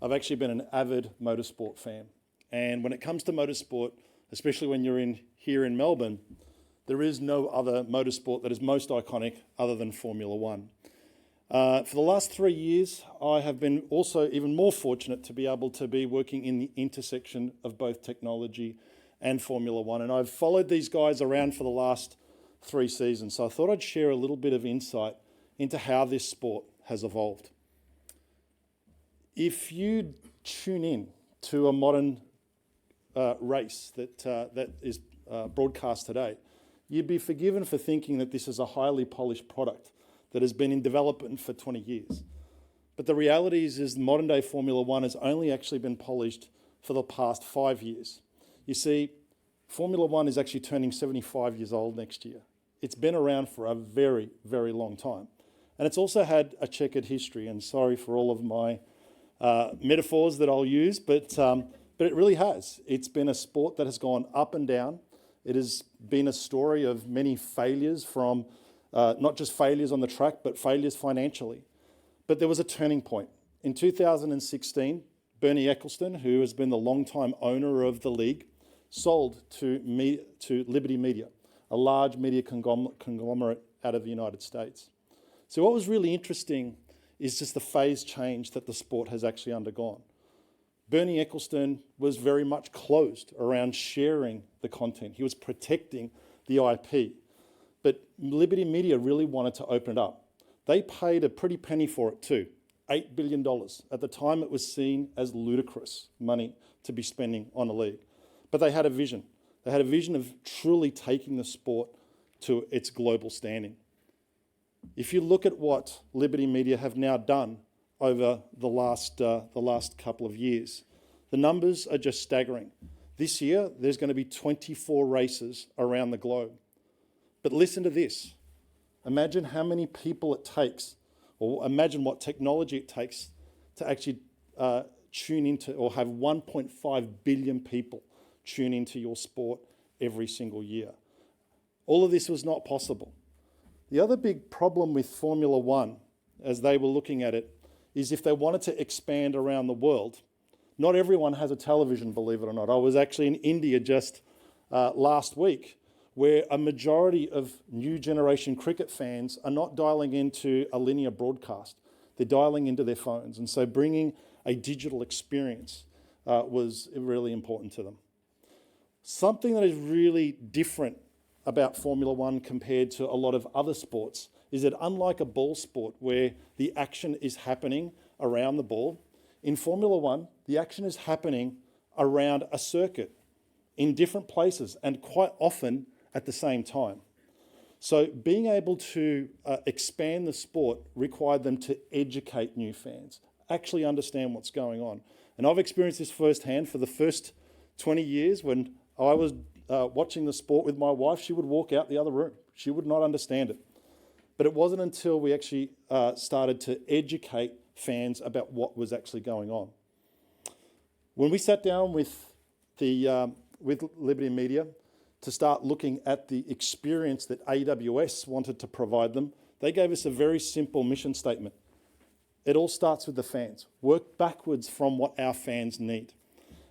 I've actually been an avid motorsport fan. And when it comes to motorsport, especially when you're here in Melbourne, there is no other motorsport that is most iconic other than Formula One. For the last 3 years, I have been also even more fortunate to be able to be working in the intersection of both technology and Formula One. And I've followed these guys around for the last 3 seasons. So I thought I'd share a little bit of insight into how this sport has evolved. If you tune in to a modern race that is broadcast today, you'd be forgiven for thinking that this is a highly polished product that has been in development for 20 years. But the reality is modern day Formula One has only actually been polished for the past 5 years. You see, Formula One is actually turning 75 years old next year. It's been around for a very, very long time. And it's also had a checkered history, and sorry for all of my metaphors that I'll use, but it really has. It's been a sport that has gone up and down. It has been a story of many failures from not just failures on the track, but failures financially. But there was a turning point. In 2016, Bernie Ecclestone, who has been the longtime owner of the league, sold to Liberty Media, a large media conglomerate out of the United States. So what was really interesting is just the phase change that the sport has actually undergone. Bernie Ecclestone was very much closed around sharing the content. He was protecting the IP. But Liberty Media really wanted to open it up. They paid a pretty penny for it too, $8 billion. At the time, it was seen as ludicrous money to be spending on a league. But they had a vision. They had a vision of truly taking the sport to its global standing. If you look at what Liberty Media have now done over the last couple of years, the numbers are just staggering. This year, there's going to be 24 races around the globe. But listen to this. Imagine how many people it takes, or imagine what technology it takes to actually tune into, or have 1.5 billion people tune into your sport every single year. All of this was not possible. The other big problem with Formula One, as they were looking at it, is if they wanted to expand around the world, not everyone has a television, believe it or not. I was actually in India just last week, where a majority of new generation cricket fans are not dialing into a linear broadcast. They're dialing into their phones. And so bringing a digital experience was really important to them. Something that is really different about Formula One compared to a lot of other sports is that unlike a ball sport where the action is happening around the ball, in Formula One, the action is happening around a circuit in different places and quite often at the same time. So being able to expand the sport required them to educate new fans, actually understand what's going on. And I've experienced this firsthand for the first 20 years when I was watching the sport with my wife. She would walk out the other room. She would not understand it. But it wasn't until we actually started to educate fans about what was actually going on. When we sat down with Liberty Media to start looking at the experience that AWS wanted to provide them, they gave us a very simple mission statement. It all starts with the fans. Work backwards from what our fans need.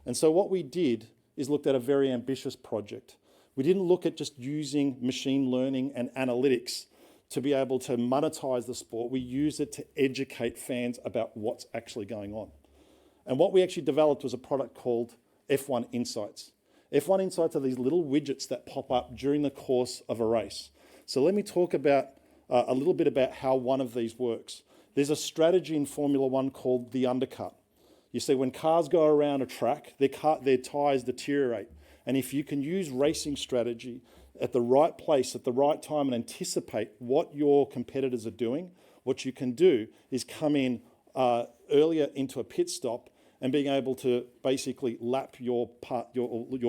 And so what we did is looked at a very ambitious project. We didn't look at just using machine learning and analytics to be able to monetize the sport. We used it to educate fans about what's actually going on. And what we actually developed was a product called F1 Insights. F1 Insights are these little widgets that pop up during the course of a race. So let me talk about a little bit about how one of these works. There's a strategy in Formula One called the undercut. You see, when cars go around a track, their tyres deteriorate. And if you can use racing strategy at the right place, at the right time, and anticipate what your competitors are doing, what you can do is come in earlier into a pit stop and being able to basically lap your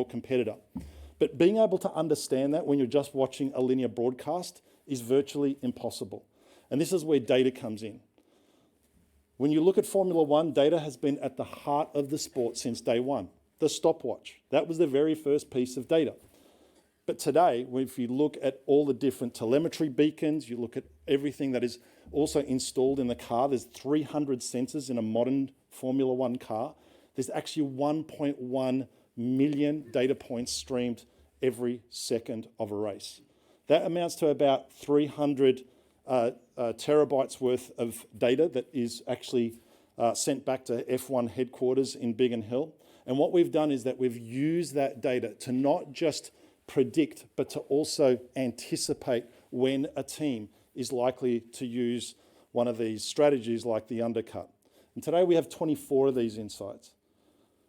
competitor. But being able to understand that when you're just watching a linear broadcast is virtually impossible. And this is where data comes in. When you look at Formula One, data has been at the heart of the sport since day one. The stopwatch, that was the very first piece of data. But today, if you look at all the different telemetry beacons, you look at everything that is also installed in the car, there's 300 sensors in a modern Formula One car. There's actually 1.1 million data points streamed every second of a race. That amounts to about 300 terabytes worth of data that is actually sent back to F1 headquarters in Biggin Hill. And what we've done is that we've used that data to not just predict, but to also anticipate when a team is likely to use one of these strategies like the undercut. And today we have 24 of these insights.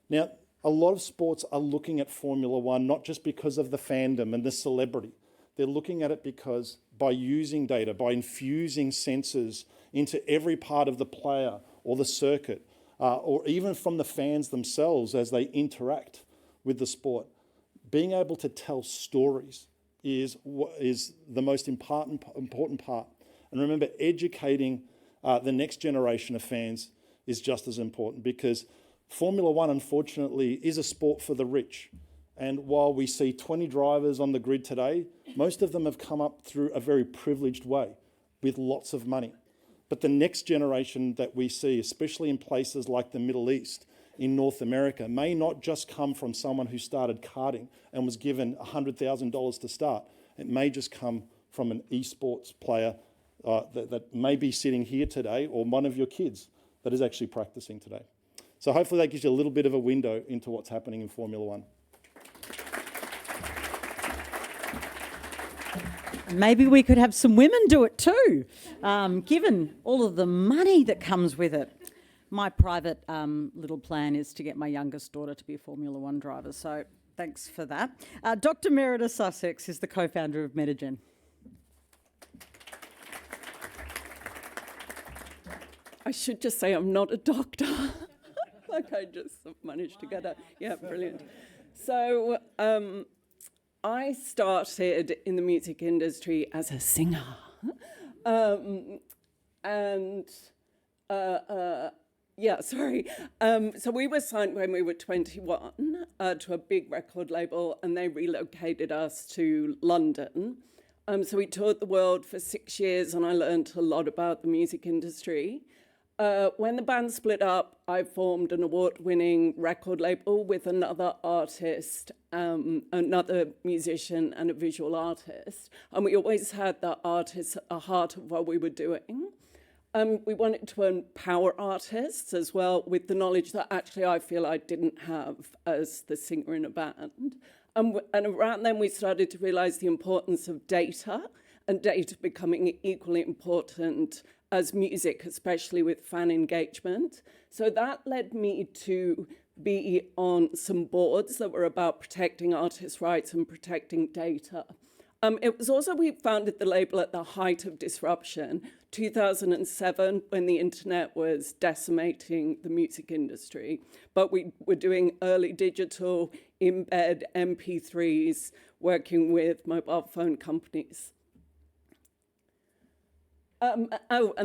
Now, A lot of sports are looking at Formula One not just because of the fandom and the celebrity. They're looking at it because by using data, by infusing sensors into every part of the player or the circuit, or even from the fans themselves as they interact with the sport, being able to tell stories is the most important part. And remember, educating the next generation of fans is just as important, because Formula One, unfortunately, is a sport for the rich. And while we see 20 drivers on the grid today, most of them have come up through a very privileged way with lots of money. But the next generation that we see, especially in places like the Middle East, in North America, may not just come from someone who started karting and was given $100,000 to start. It may just come from an esports player that may be sitting here today, or one of your kids that is actually practicing today. So hopefully that gives you a little bit of a window into what's happening in Formula One. Maybe we could have some women do it too, given all of the money that comes with it. My private little plan is to get my youngest daughter to be a Formula One driver, so thanks for that. Dr. Merida Sussex is the co-founder of Metagen. I should just say I'm not a doctor. Like I just managed to get a, yeah, brilliant. So I started in the music industry as a singer. So we were signed when we were 21 to a big record label, and they relocated us to London. So we toured the world for 6 years, and I learned a lot about the music industry. When the band split up, I formed an award-winning record label with another artist, another musician and a visual artist. And we always had the artist at the heart of what we were doing. We wanted to empower artists as well with the knowledge that actually I feel I didn't have as the singer in a band. And around then we started to realize the importance of data, and data becoming equally important as music, especially with fan engagement. So that led me to be on some boards that were about protecting artists' rights and protecting data. It was also, we founded the label at the height of disruption, 2007, when the internet was decimating the music industry. But we were doing early digital, embed MP3s, working with mobile phone companies. And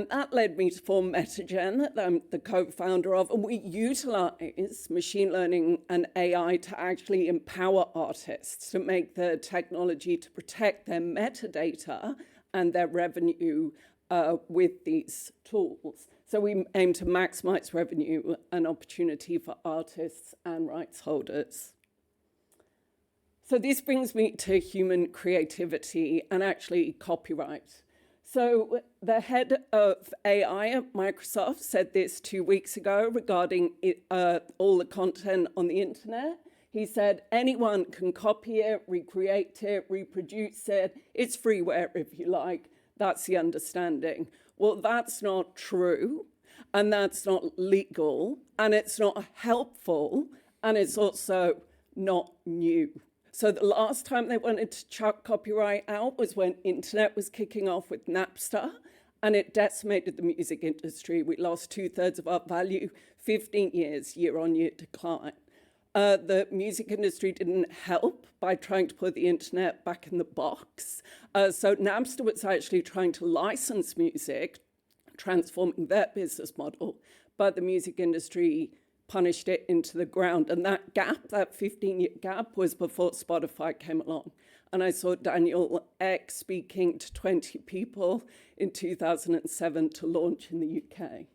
that led me to form Metagen, that I'm the co-founder of, and we utilize machine learning and AI to actually empower artists to make the technology to protect their metadata and their revenue with these tools. So we aim to maximize revenue and opportunity for artists and rights holders. So this brings me to human creativity and actually copyright. So the head of AI at Microsoft said this 2 weeks ago regarding all the content on the internet. He said, anyone can copy it, recreate it, reproduce it. It's freeware if you like. That's the understanding. Well, that's not true, and that's not legal, and it's not helpful, and it's also not new. So the last time they wanted to chuck copyright out was when internet was kicking off with Napster, and it decimated the music industry. We lost 2/3 of our value, 15 years, year-on-year decline. The music industry didn't help by trying to put the internet back in the box. So Napster was actually trying to license music, transforming their business model, but the music industry punished it into the ground. And that gap, that 15-year gap, was before Spotify came along. And I saw Daniel Ek speaking to 20 people in 2007 to launch in the UK.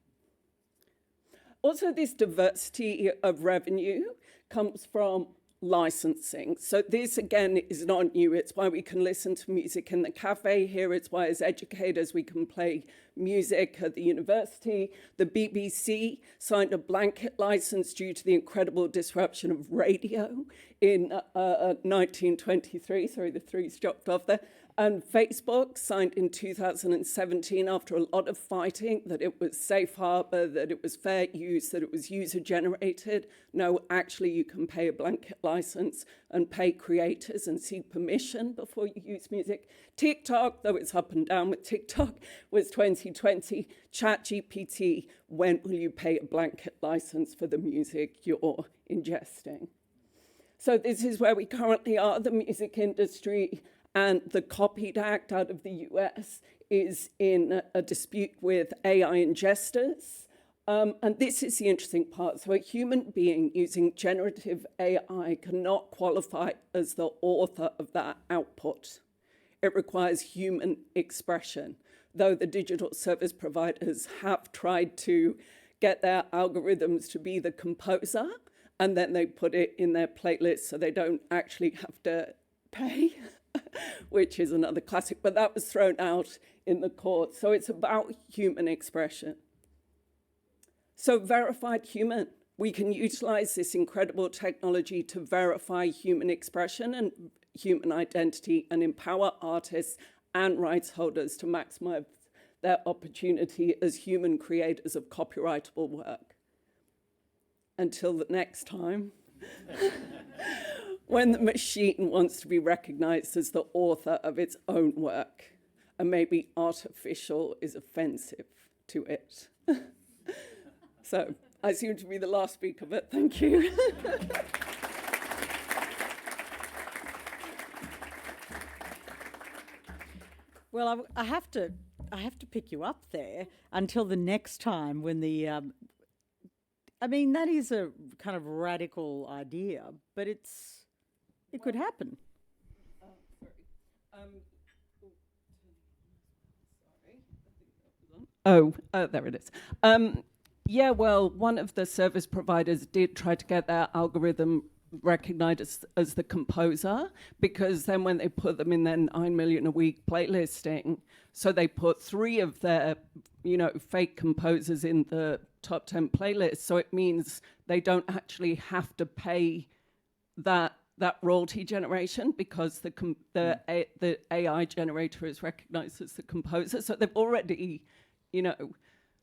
Also, this diversity of revenue comes from licensing. So this, again, is not new. It's why we can listen to music in the cafe here. It's why, as educators, we can play music at the university. The BBC signed a blanket license due to the incredible disruption of radio in 1923. Sorry, the three's dropped off there. And Facebook signed in 2017 after a lot of fighting that it was safe harbor, that it was fair use, that it was user generated. No, actually you can pay a blanket license and pay creators and seek permission before you use music. TikTok, though it's up and down with TikTok, was 2020. ChatGPT, when will you pay a blanket license for the music you're ingesting? So this is where we currently are, the music industry. And the Copied Act out of the US is in a dispute with AI ingesters. And this is the interesting part. So a human being using generative AI cannot qualify as the author of that output. It requires human expression, though the digital service providers have tried to get their algorithms to be the composer, and then they put it in their playlist so they don't actually have to pay. Which is another classic, but that was thrown out in the court. So it's about human expression. So verified human, we can utilize this incredible technology to verify human expression and human identity and empower artists and rights holders to maximize their opportunity as human creators of copyrightable work. Until the next time. When the machine wants to be recognized as the author of its own work, and maybe artificial is offensive to it. So I seem to be the last speaker, but thank you. Well, I have to pick you up there until the next time when the. I mean, that is a kind of radical idea, but it could happen. There it is. Yeah, well, one of the service providers did try to get their algorithm recognized as the composer, because then when they put them in their 9 million a week playlisting, so they put 3 of their, fake composers in the top 10 playlists. So it means they don't actually have to pay that royalty generation because the AI generator is recognized as the composer. So they've already,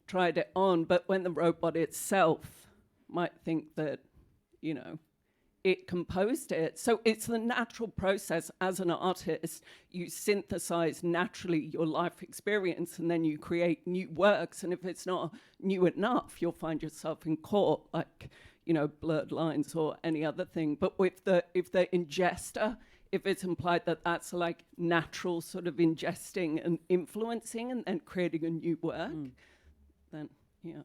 tried it on. But when the robot itself might think that, it composed it. So it's the natural process as an artist. You synthesize naturally your life experience and then you create new works. And if it's not new enough, you'll find yourself in court, like, blurred lines or any other thing. But if the ingester, if it's implied that that's like natural sort of ingesting and influencing and then creating a new work, then, yeah.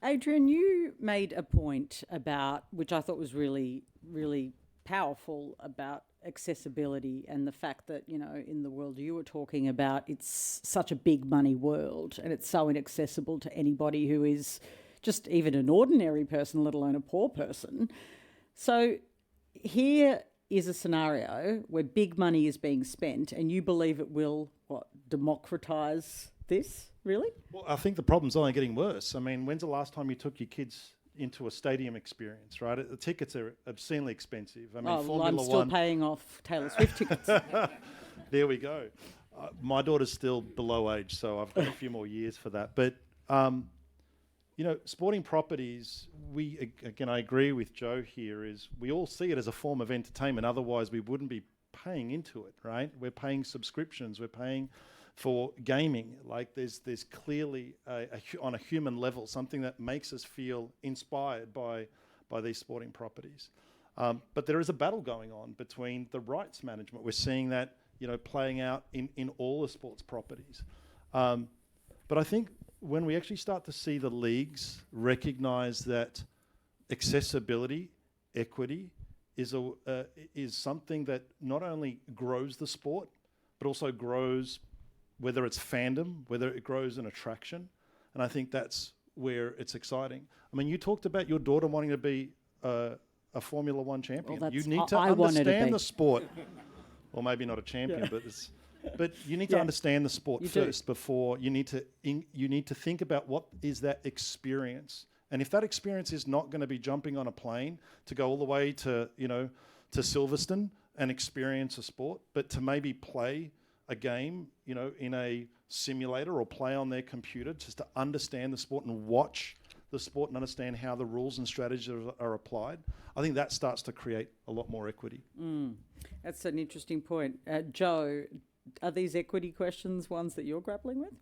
Adrian, you made a point about, which I thought was really, really powerful, about accessibility and the fact that, in the world you were talking about, it's such a big money world and it's so inaccessible to anybody who is just even an ordinary person, let alone a poor person. So here is a scenario where big money is being spent and you believe it will, democratise this, really? Well, I think the problem's only getting worse. I mean, when's the last time you took your kids into a stadium experience, right? The tickets are obscenely expensive. I mean, Formula I'm still paying off Taylor Swift tickets. There we go. My daughter's still below age, so I've got a few more years for that. But, sporting properties, I agree with Joe here, is we all see it as a form of entertainment. Otherwise, we wouldn't be paying into it, right? We're paying subscriptions. We're paying for gaming. Like there's clearly on a human level something that makes us feel inspired by these sporting properties. But there is a battle going on between the rights management. We're seeing that playing out in all the sports properties. But I think when we actually start to see the leagues recognise that accessibility, equity is something that not only grows the sport but also grows, whether it's fandom, whether it grows an attraction. And I think that's where it's exciting. I mean, you talked about your daughter wanting to be a Formula One champion. Well, you need to understand the sport. Or maybe not a champion, but you need to understand the sport first before you need to think about what is that experience. And if that experience is not going to be jumping on a plane to go all the way to Silverstone and experience a sport, but to maybe play a game, you know, in a simulator or play on their computer just to understand the sport and watch the sport and understand how the rules and strategies are applied, I think that starts to create a lot more equity. That's an interesting point. Joe, are these equity questions ones that you're grappling with?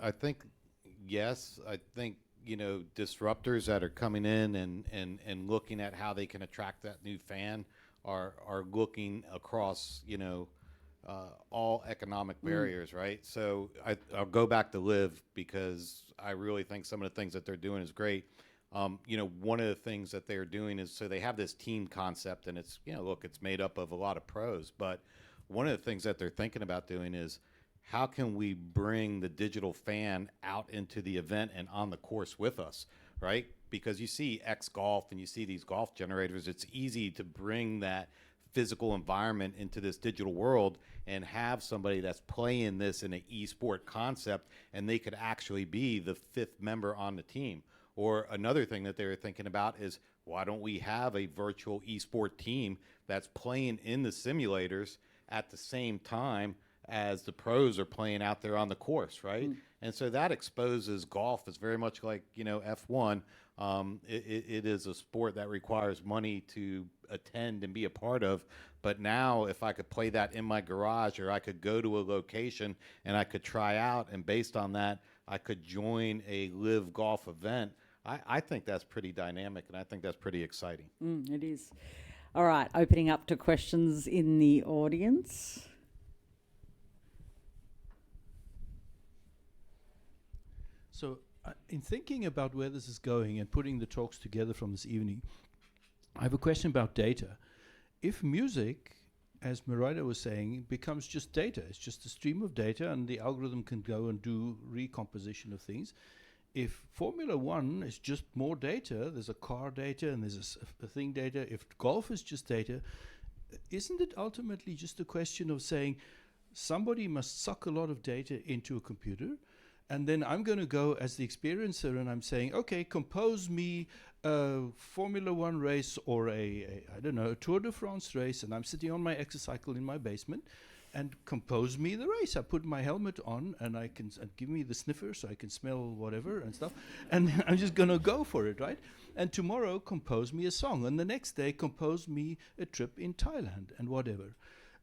I think, yes. I think, you know, disruptors that are coming in and looking at how they can attract that new fan are looking across, you know, all economic barriers, right? So I'll go back to Live because I really think some of the things that they're doing is great. You know, one of the things that they're doing is, so they have this team concept, and it's, you know, look, it's made up of a lot of pros, but one of the things that they're thinking about doing is, how can we bring the digital fan out into the event and on the course with us, right? Because you see X Golf and you see these golf generators, it's easy to bring that physical environment into this digital world and have somebody that's playing this in an e-sport concept, and they could actually be the fifth member on the team. Or another thing that they were thinking about is, why don't we have a virtual e-sport team that's playing in the simulators at the same time as the pros are playing out there on the course, right? And so that exposes golf as very much like, you know, F1. It is a sport that requires money to attend and be a part of. But now if I could play that in my garage, or I could go to a location and I could try out, and based on that, I could join a live golf event, I think that's pretty dynamic, and I think that's pretty exciting. It is. All right, opening up to questions in the audience. So in thinking about where this is going and putting the talks together from this evening, I have a question about data. If music, as Marita was saying, becomes just data, it's just a stream of data and the algorithm can go and do recomposition of things. If Formula One is just more data, there's a car data and there's a thing data. If golf is just data, isn't it ultimately just a question of saying somebody must suck a lot of data into a computer, and then I'm going to go as the experiencer and I'm saying, okay, compose me a Formula One race or a Tour de France race, and I'm sitting on my exercycle in my basement, and compose me the race. I put my helmet on and I can give me the sniffer so I can smell whatever and stuff, and I'm just going to go for it, right? And tomorrow compose me a song, and the next day compose me a trip in Thailand and whatever.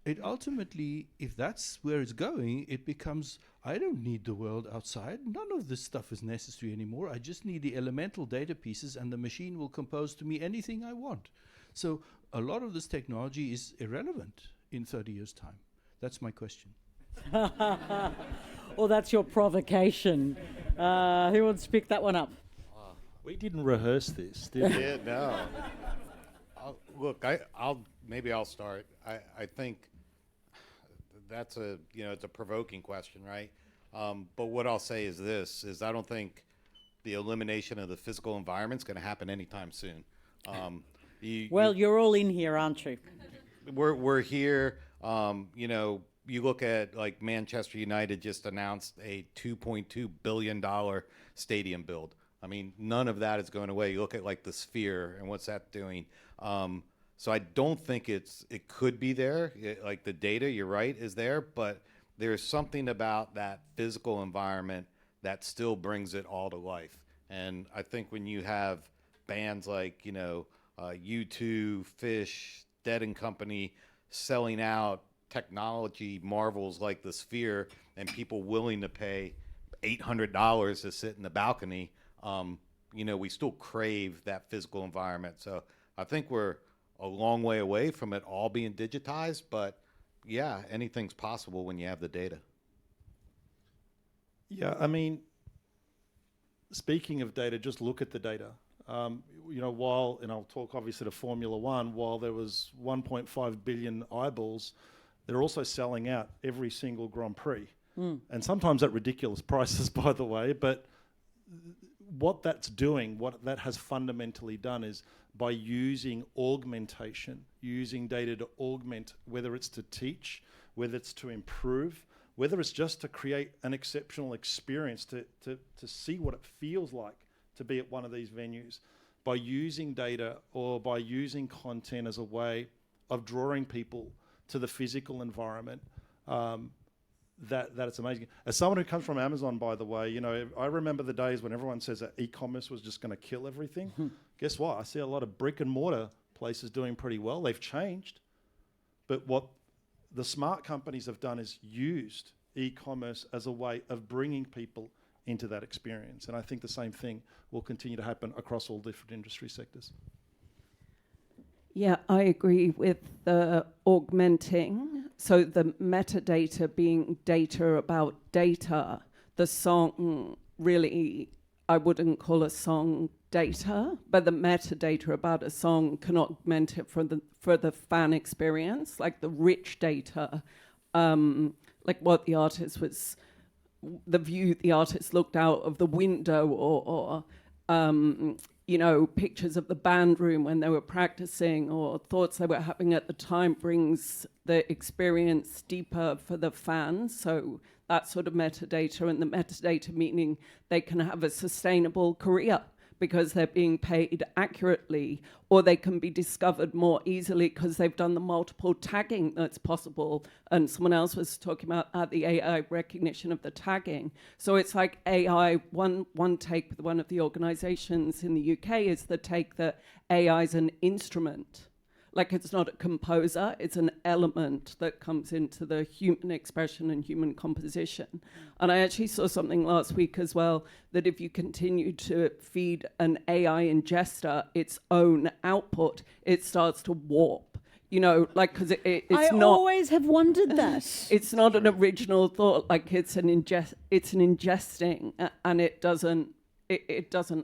It ultimately, if that's where it's going, it becomes, I don't need the world outside. None of this stuff is necessary anymore. I just need the elemental data pieces, and the machine will compose to me anything I want. So a lot of this technology is irrelevant in 30 years' time. That's my question. Well, that's your provocation. Who wants to pick that one up? We didn't rehearse this, did we? Yeah, no. Look, maybe I'll start. I think that's it's a provoking question, right? But what I'll say is this, is I don't think the elimination of the physical environment is going to happen anytime soon. You're all in here, aren't you? We're here. You look at, like, Manchester United just announced a $2.2 billion stadium build. I mean, none of that is going away. You look at, like, the Sphere and what's that doing. So I don't think it could be there. Like, the data, you're right, is there, but there's something about that physical environment that still brings it all to life. And I think when you have bands like, U2, Fish, Dead & Company selling out technology marvels like the Sphere, and people willing to pay $800 to sit in the balcony, we still crave that physical environment. So I think we're a long way away from it all being digitized, but yeah, anything's possible when you have the data. Yeah, I mean, speaking of data, just look at the data. And I'll talk obviously to Formula One, while there was 1.5 billion eyeballs, they're also selling out every single Grand Prix. And sometimes at ridiculous prices, by the way, but what that's doing, what that has fundamentally done, is by using augmentation, using data to augment, whether it's to teach, whether it's to improve, whether it's just to create an exceptional experience, to see what it feels like to be at one of these venues. by using data or by using content as a way of drawing people to the physical environment, that it's amazing. As someone who comes from Amazon, by the way, you know, I remember the days when everyone says that e-commerce was just going to kill everything. Guess what? I see a lot of brick and mortar places doing pretty well. They've changed. But what the smart companies have done is used e-commerce as a way of bringing people into that experience. And I think the same thing will continue to happen across all different industry sectors. Yeah, I agree with the augmenting. So the metadata being data about data, the song really, I wouldn't call a song data, but the metadata about a song can augment it for the fan experience, like the rich data, like what the artist was, the view the artist looked out of the window, or you know, pictures of the band room when they were practicing, or thoughts they were having at the time, brings the experience deeper for the fans. So that sort of metadata, and the metadata meaning they can have a sustainable career because they're being paid accurately, or they can be discovered more easily because they've done the multiple tagging that's possible. And someone else was talking about the AI recognition of the tagging. So it's like AI, one take with one of the organizations in the UK is the take that AI is an instrument. Like, it's not a composer, it's an element that comes into the human expression and human composition. And I actually saw something last week as well, that if you continue to feed an AI ingester its own output, it starts to warp. You know, like, because it's I not... always have wondered that. It's not an original thought, like it's an ingesting, and it doesn't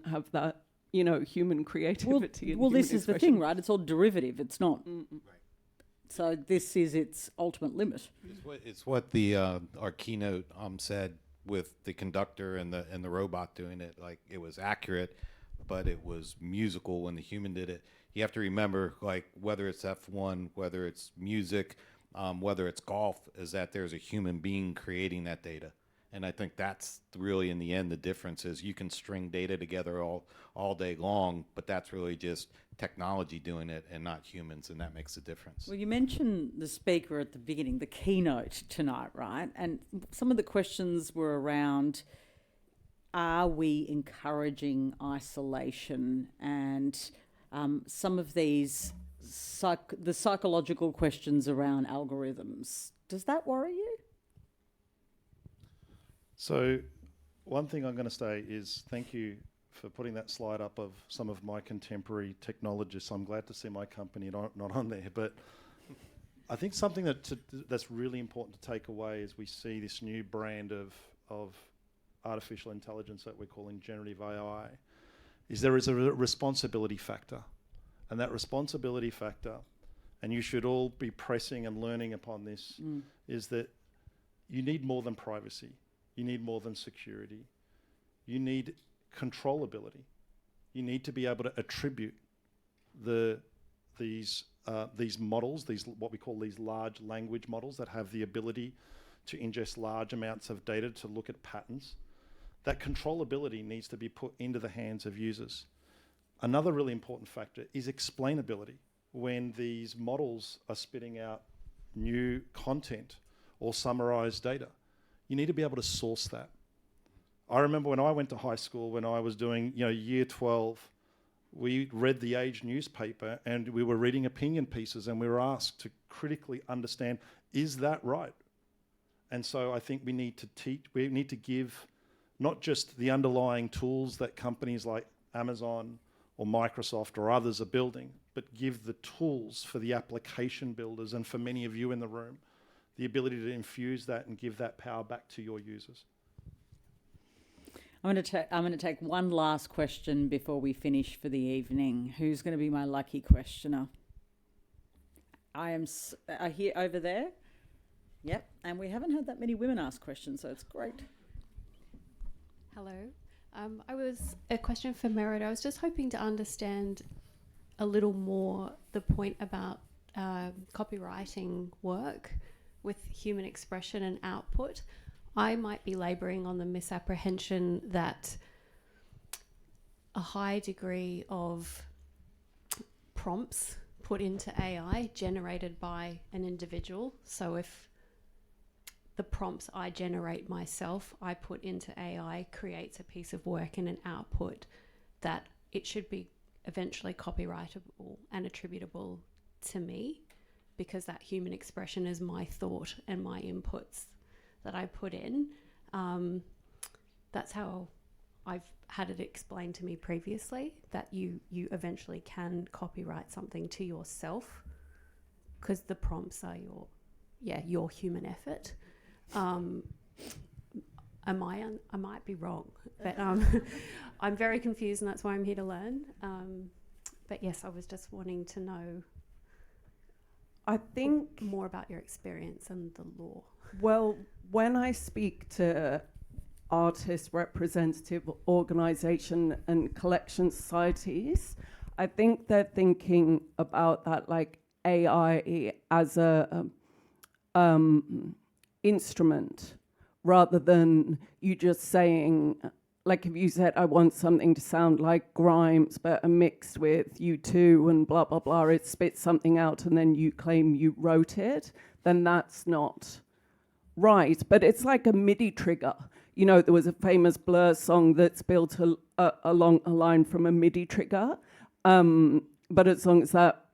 have that, you know, human creativity. Well, this is the thing, right? It's all derivative. It's not. So this is its ultimate limit. It's what the our keynote said with the conductor and the robot doing it. Like, it was accurate, but it was musical when the human did it. You have to remember, like, whether it's F1, whether it's music, whether it's golf, is that there's a human being creating that data. And I think that's really, in the end, the difference is you can string data together all day long, but that's really just technology doing it and not humans, and that makes a difference. Well, you mentioned the speaker at the beginning, the keynote tonight, right? And some of the questions were around, are we encouraging isolation? And some of these, the psychological questions around algorithms. Does that worry you? So one thing I'm going to say is thank you for putting that slide up of some of my contemporary technologists. I'm glad to see my company not on there. But I think something that's really important to take away as we see this new brand of artificial intelligence that we're calling generative AI is there is a responsibility factor. And that responsibility factor, and you should all be pressing and learning upon this, is that you need more than privacy. You need more than security. You need controllability. You need to be able to attribute these models, what we call these large language models that have the ability to ingest large amounts of data to look at patterns. That controllability needs to be put into the hands of users. Another really important factor is explainability. When these models are spitting out new content or summarized data, you need to be able to source that. I remember when I went to high school, when I was doing, year 12, we read the Age newspaper and we were reading opinion pieces and we were asked to critically understand, is that right? And so I think we need to give not just the underlying tools that companies like Amazon or Microsoft or others are building, but give the tools for the application builders and for many of you in the room, the ability to infuse that and give that power back to your users. I'm going to take one last question before we finish for the evening. Who's going to be my lucky questioner? I hear over there. Yep, and we haven't had that many women ask questions, so it's great. Hello. I was a question for Merritt. I was just hoping to understand a little more the point about copywriting work with human expression and output. I might be labouring on the misapprehension that a high degree of prompts put into AI generated by an individual. So if the prompts I generate myself, I put into AI, creates a piece of work and an output, that it should be eventually copyrightable and attributable to me, because that human expression is my thought and my inputs that I put in. That's how I've had it explained to me previously, that you eventually can copyright something to yourself, because the prompts are your human effort. I might be wrong, but I'm very confused, and that's why I'm here to learn. But yes, I was just wanting to know, I think, more about your experience and the law. Well, when I speak to artist representative organisation and collection societies, I think they're thinking about that like AI as a instrument, rather than you just saying, like if you said, I want something to sound like Grimes, but mixed with U2 and blah, blah, blah, it spits something out and then you claim you wrote it, then that's not right. But it's like a MIDI trigger. You know, there was a famous Blur song that's built along a line from a MIDI trigger. But as long as that,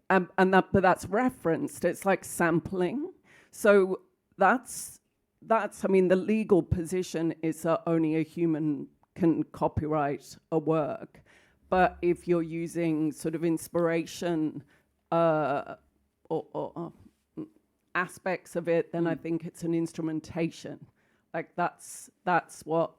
but that's referenced, it's like sampling. So that's, I mean, the legal position is that only a human can copyright a work. But if you're using sort of inspiration or aspects of it, then I think it's an instrumentation. Like that's what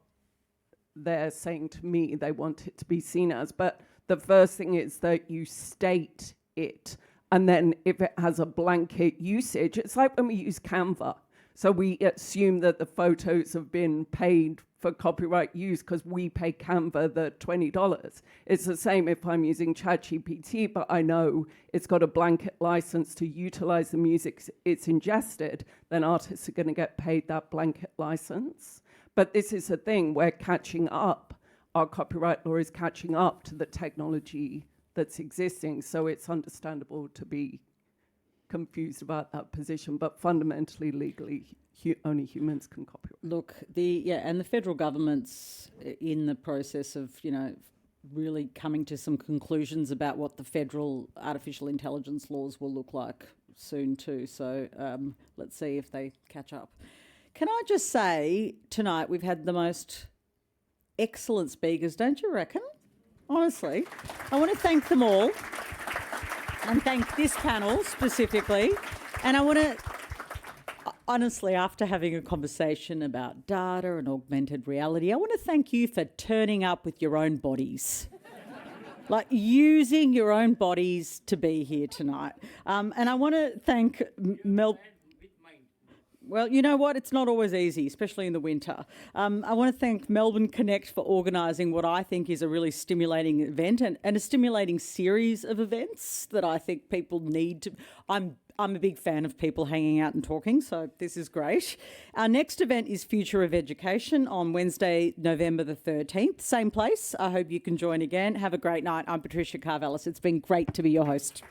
they're saying to me they want it to be seen as. But the first thing is that you state it. And then if it has a blanket usage, it's like when we use Canva. So we assume that the photos have been paid for copyright use because we pay Canva the $20. It's the same if I'm using ChatGPT, but I know it's got a blanket license to utilize the music it's ingested, then artists are going to get paid that blanket license. But this is a thing we're catching up. Our copyright law is catching up to the technology that's existing. So it's understandable to be confused about that position, but fundamentally, legally, only humans can copyright. Look, and the federal government's in the process of, really coming to some conclusions about what the federal artificial intelligence laws will look like soon too. So let's see if they catch up. Can I just say, tonight we've had the most excellent speakers, don't you reckon? Honestly, I want to thank them all. And thank this panel specifically. And I want to, honestly, after having a conversation about data and augmented reality, I want to thank you for turning up with your own bodies. Like using your own bodies to be here tonight. And I want to thank Well, you know what? It's not always easy, especially in the winter. I want to thank Melbourne Connect for organising what I think is a really stimulating event and a stimulating series of events that I think people need to... I'm a big fan of people hanging out and talking, so this is great. Our next event is Future of Education on Wednesday, November the 13th. Same place. I hope you can join again. Have a great night. I'm Patricia Carvelis. It's been great to be your host.